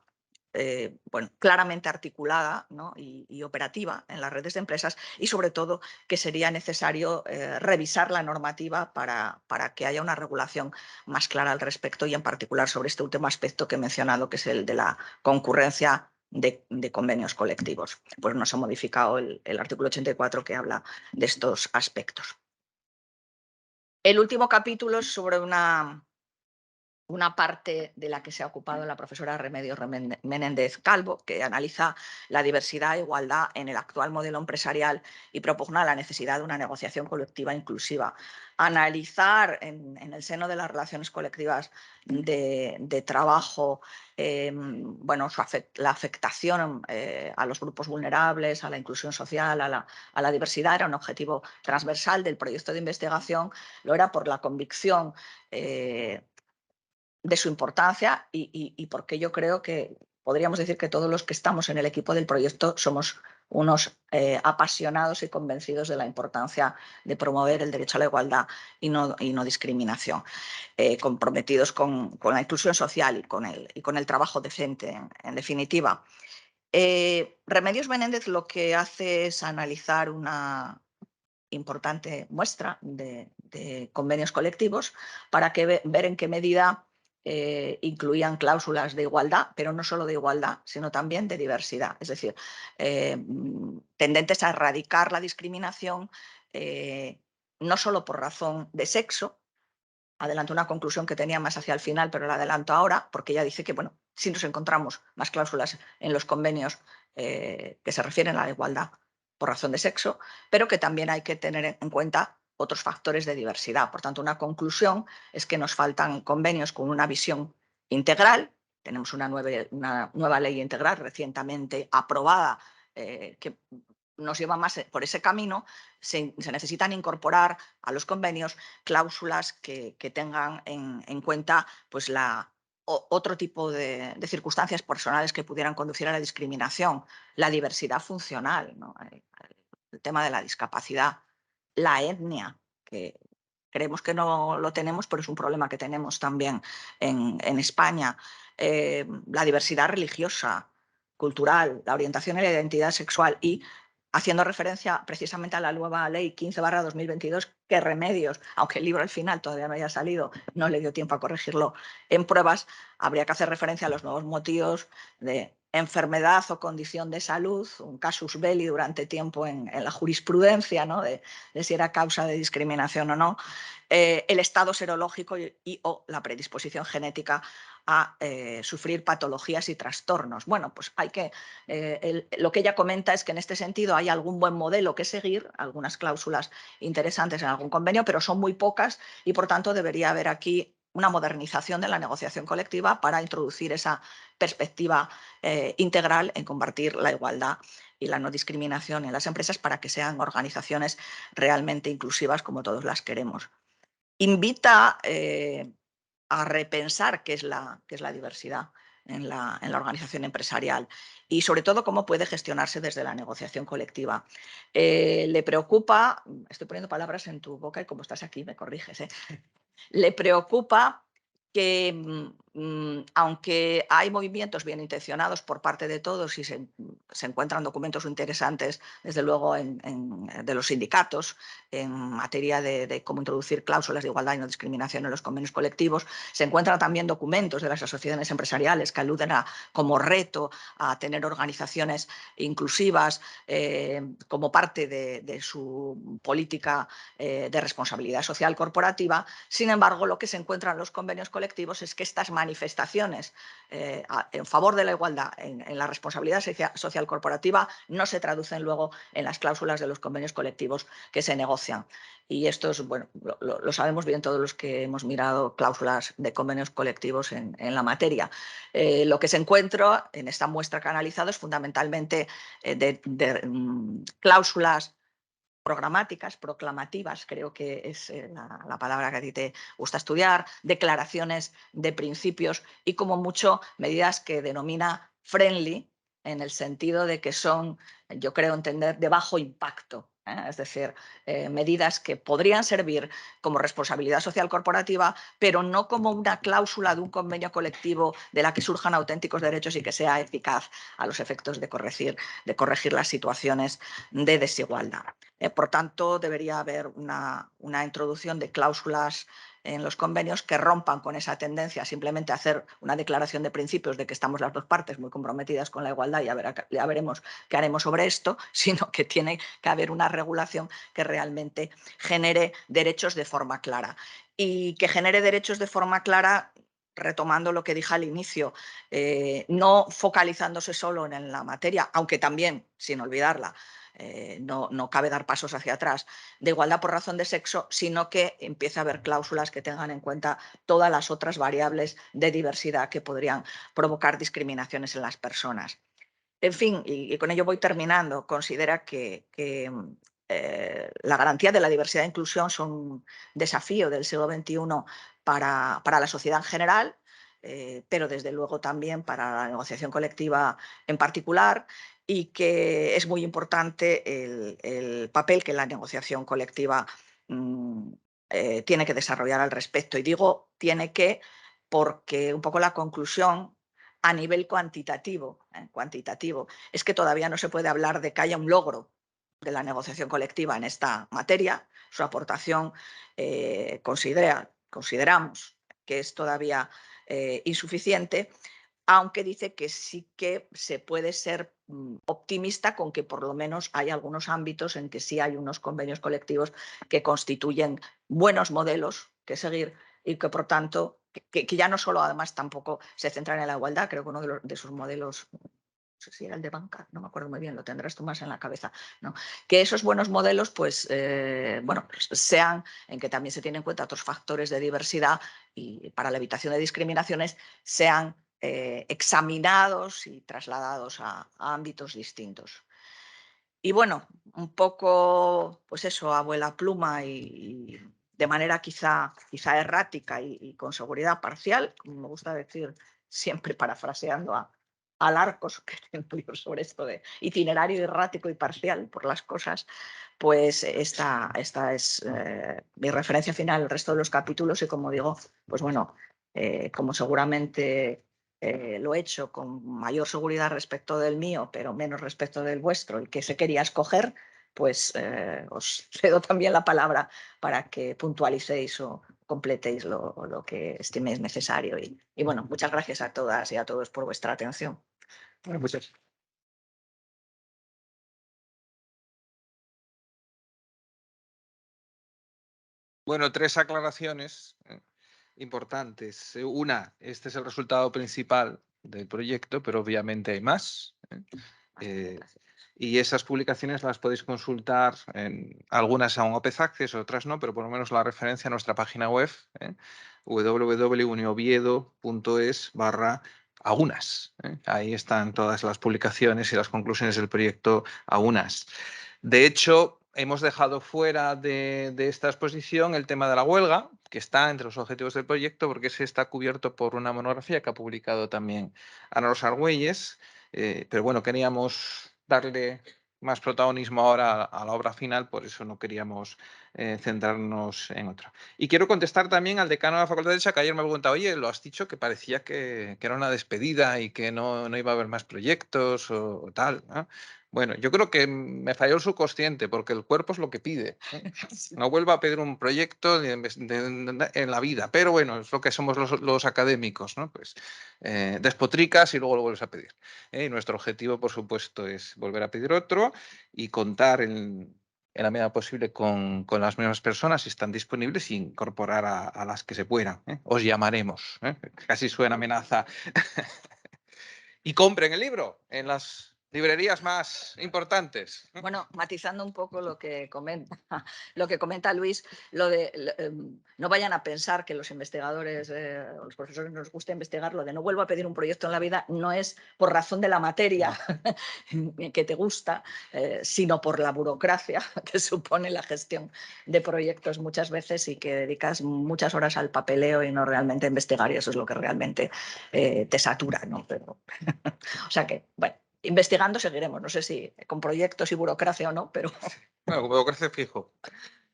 bueno, claramente articulada, ¿no?, y operativa en las redes de empresas, y sobre todo que sería necesario revisar la normativa para que haya una regulación más clara al respecto, y en particular sobre este último aspecto que he mencionado, que es el de la concurrencia de convenios colectivos. Pues no se ha modificado el artículo 84 que habla de estos aspectos. El último capítulo es sobre una parte de la que se ha ocupado la profesora Remedios Menéndez Calvo, que analiza la diversidad e igualdad en el actual modelo empresarial y propugna la necesidad de una negociación colectiva inclusiva. Analizar en el seno de las relaciones colectivas de trabajo, bueno, la afectación a los grupos vulnerables, a la inclusión social, a la diversidad, era un objetivo transversal del proyecto de investigación. Lo era por la convicción de su importancia, y porque yo creo que podríamos decir que todos los que estamos en el equipo del proyecto somos unos apasionados y convencidos de la importancia de promover el derecho a la igualdad y no discriminación, comprometidos con la inclusión social y con el trabajo decente, en definitiva. Remedios Menéndez lo que hace es analizar una importante muestra de convenios colectivos para ver en qué medida incluían cláusulas de igualdad, pero no solo de igualdad, sino también de diversidad, es decir, tendentes a erradicar la discriminación, no solo por razón de sexo. Adelanto una conclusión que tenía más hacia el final, pero la adelanto ahora, porque ella dice que, bueno, si nos encontramos más cláusulas en los convenios que se refieren a la igualdad por razón de sexo, pero que también hay que tener en cuenta otros factores de diversidad. Por tanto, una conclusión es que nos faltan convenios con una visión integral. Tenemos una nueva ley integral recientemente aprobada que nos lleva más por ese camino. Se necesitan incorporar a los convenios cláusulas que tengan en cuenta pues, otro tipo de circunstancias personales que pudieran conducir a la discriminación, la diversidad funcional, ¿no?, el tema de la discapacidad, la etnia, que creemos que no lo tenemos, pero es un problema que tenemos también en España, la diversidad religiosa, cultural, la orientación y la identidad sexual, y haciendo referencia precisamente a la nueva ley 15/2022, que Remedios, aunque el libro al final todavía no haya salido, no le dio tiempo a corregirlo en pruebas, habría que hacer referencia a los nuevos motivos de enfermedad o condición de salud, un casus belli durante tiempo en la jurisprudencia, ¿no?, de si era causa de discriminación o no, el estado serológico o la predisposición genética a sufrir patologías y trastornos. Bueno, pues lo que ella comenta es que en este sentido hay algún buen modelo que seguir, algunas cláusulas interesantes en algún convenio, pero son muy pocas, y por tanto debería haber aquí una modernización de la negociación colectiva para introducir esa perspectiva integral en combatir la igualdad y la no discriminación en las empresas para que sean organizaciones realmente inclusivas como todos las queremos. Invita a repensar qué es la diversidad en la organización empresarial y sobre todo cómo puede gestionarse desde la negociación colectiva. Le preocupa, estoy poniendo palabras en tu boca y como estás aquí me corriges, le preocupa que, aunque hay movimientos bien intencionados por parte de todos y se encuentran documentos interesantes, desde luego, de los sindicatos en materia de cómo introducir cláusulas de igualdad y no discriminación en los convenios colectivos, se encuentran también documentos de las asociaciones empresariales que aluden como reto a tener organizaciones inclusivas como parte de su política de responsabilidad social corporativa. Sin embargo, lo que se encuentra en los convenios colectivos es que estas manifestaciones en favor de la igualdad en la responsabilidad social corporativa no se traducen luego en las cláusulas de los convenios colectivos que se negocian. Y esto es, bueno, lo sabemos bien todos los que hemos mirado cláusulas de convenios colectivos en la materia. Lo que se encuentra en esta muestra que ha analizado es fundamentalmente cláusulas programáticas, proclamativas, creo que es la palabra que a ti te gusta estudiar, declaraciones de principios y como mucho medidas que denomina friendly en el sentido de que son, yo creo entender, de bajo impacto. Es decir, medidas que podrían servir como responsabilidad social corporativa, pero no como una cláusula de un convenio colectivo de la que surjan auténticos derechos y que sea eficaz a los efectos de corregir las situaciones de desigualdad. Por tanto, debería haber una introducción de cláusulas en los convenios que rompan con esa tendencia a simplemente hacer una declaración de principios de que estamos las dos partes muy comprometidas con la igualdad y ya veremos qué haremos sobre esto, sino que tiene que haber una regulación que realmente genere derechos de forma clara. Y que genere derechos de forma clara, retomando lo que dije al inicio, no focalizándose solo en la materia, aunque también, sin olvidarla, no cabe dar pasos hacia atrás, de igualdad por razón de sexo, sino que empiece a haber cláusulas que tengan en cuenta todas las otras variables de diversidad que podrían provocar discriminaciones en las personas. En fin, y con ello voy terminando, considera que la garantía de la diversidad e inclusión son un desafío del siglo XXI para la sociedad en general, pero desde luego también para la negociación colectiva en particular, y que es muy importante el papel que la negociación colectiva tiene que desarrollar al respecto. Y digo tiene que porque un poco la conclusión a nivel cuantitativo es que todavía no se puede hablar de que haya un logro de la negociación colectiva en esta materia. Su aportación consideramos que es todavía insuficiente, aunque dice que sí que se puede ser optimista con que por lo menos hay algunos ámbitos en que sí hay unos convenios colectivos que constituyen buenos modelos que seguir y que por tanto que ya no solo además tampoco se centran en la igualdad, creo que uno de sus modelos, no sé si era el de banca, no me acuerdo muy bien, lo tendrás tú más en la cabeza, ¿no? Que esos buenos modelos pues, bueno, sean en que también se tienen en cuenta otros factores de diversidad y para la evitación de discriminaciones sean examinados y trasladados a ámbitos distintos. Y bueno, un poco, pues eso, abuela pluma y de manera quizá errática y con seguridad parcial, como me gusta decir siempre parafraseando al Arcos, que tiene un libro sobre esto de itinerario errático y parcial por las cosas, pues esta es mi referencia final. El resto de los capítulos y como digo, pues bueno, como seguramente lo he hecho con mayor seguridad respecto del mío, pero menos respecto del vuestro, el que se quería escoger, pues os cedo también la palabra para que puntualicéis o completéis lo que estiméis necesario. Y bueno, muchas gracias a todas y a todos por vuestra atención. Bueno, muchas. Bueno, tres aclaraciones importantes. Una, este es el resultado principal del proyecto, pero obviamente hay más. Y esas publicaciones las podéis consultar, algunas son Open Access, otras no, pero por lo menos la referencia a nuestra página web, www.unioviedo.es/aunas. Ahí están todas las publicaciones y las conclusiones del proyecto Aunas. De hecho, hemos dejado fuera de esta exposición el tema de la huelga, que está entre los objetivos del proyecto, porque ese está cubierto por una monografía que ha publicado también Ana Rosa Argüelles. Pero bueno, queríamos darle más protagonismo ahora a la obra final, por eso no queríamos centrarnos en otra. Y quiero contestar también al decano de la Facultad de Derecho, que ayer me ha preguntado, oye, lo has dicho que parecía que era una despedida y que no iba a haber más proyectos o tal, ¿no? Bueno, yo creo que me falló el subconsciente, porque el cuerpo es lo que pide. No vuelvo a pedir un proyecto en la vida, pero bueno, es lo que somos los académicos, ¿no? Pues despotricas y luego lo vuelves a pedir. Y nuestro objetivo, por supuesto, es volver a pedir otro y contar en la medida posible con las mismas personas si están disponibles e incorporar a las que se puedan. Os llamaremos. Casi suena amenaza. Y compren el libro en las librerías más importantes. Bueno, matizando un poco lo que comenta Luis, no vayan a pensar que los investigadores o los profesores nos gusta investigar, lo de no vuelvo a pedir un proyecto en la vida no es por razón de la materia que te gusta, sino por la burocracia que supone la gestión de proyectos muchas veces y que dedicas muchas horas al papeleo y no realmente a investigar, y eso es lo que realmente te satura, ¿no? Pero, o sea que, bueno. Investigando seguiremos, no sé si con proyectos y burocracia o no, pero... Bueno, con burocracia fijo.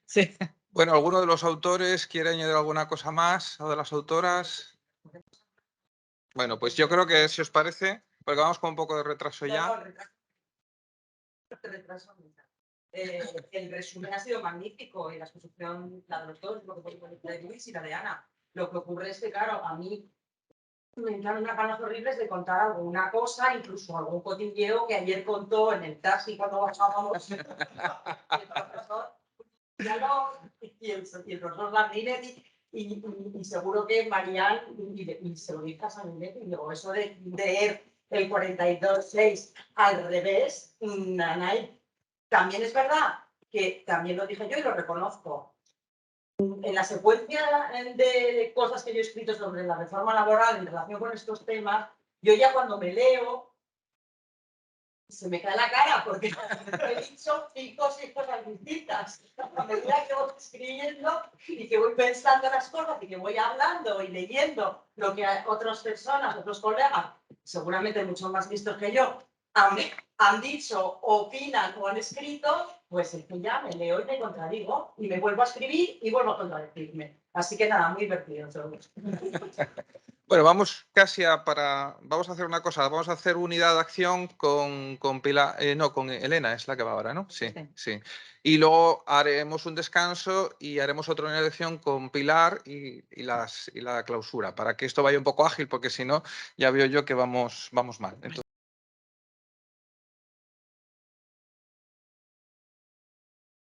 Sí. Bueno, ¿alguno de los autores quiere añadir alguna cosa más o de las autoras? Bueno, pues yo creo que si os parece, porque vamos con un poco de retraso ya. El resumen ha sido magnífico y la exposición, la de los dos, lo que la de Luis y la de Ana. Lo que ocurre es que, claro, a mí me entran unas ganas horribles de contar alguna cosa, incluso algún cotilleo que ayer contó en el taxi cuando bajábamos. El profesor y el profesor Landínez y seguro que Marian, y se lo dice a Samuel, y digo, eso de leer el 42.6 al revés, nanay. También es verdad que también lo dije yo y lo reconozco. En la secuencia de cosas que yo he escrito sobre la reforma laboral en relación con estos temas, yo ya cuando me leo, se me cae la cara porque he dicho 5 o 6 cosas distintas. A medida que voy escribiendo y que voy pensando las cosas y que voy hablando y leyendo lo que otras personas, otros colegas, seguramente mucho más listos que yo, han dicho, opinan o han escrito, pues es que ya me leo y me contradigo y me vuelvo a escribir y vuelvo a contradecirme. Así que nada, muy divertido. Bueno, vamos casi vamos a hacer una cosa, vamos a hacer unidad de acción con Pilar, no, con Elena, es la que va ahora, ¿no? Sí, sí. Y luego haremos un descanso y haremos otra unidad de acción con Pilar y la clausura, para que esto vaya un poco ágil, porque si no, ya veo yo que vamos mal. Entonces,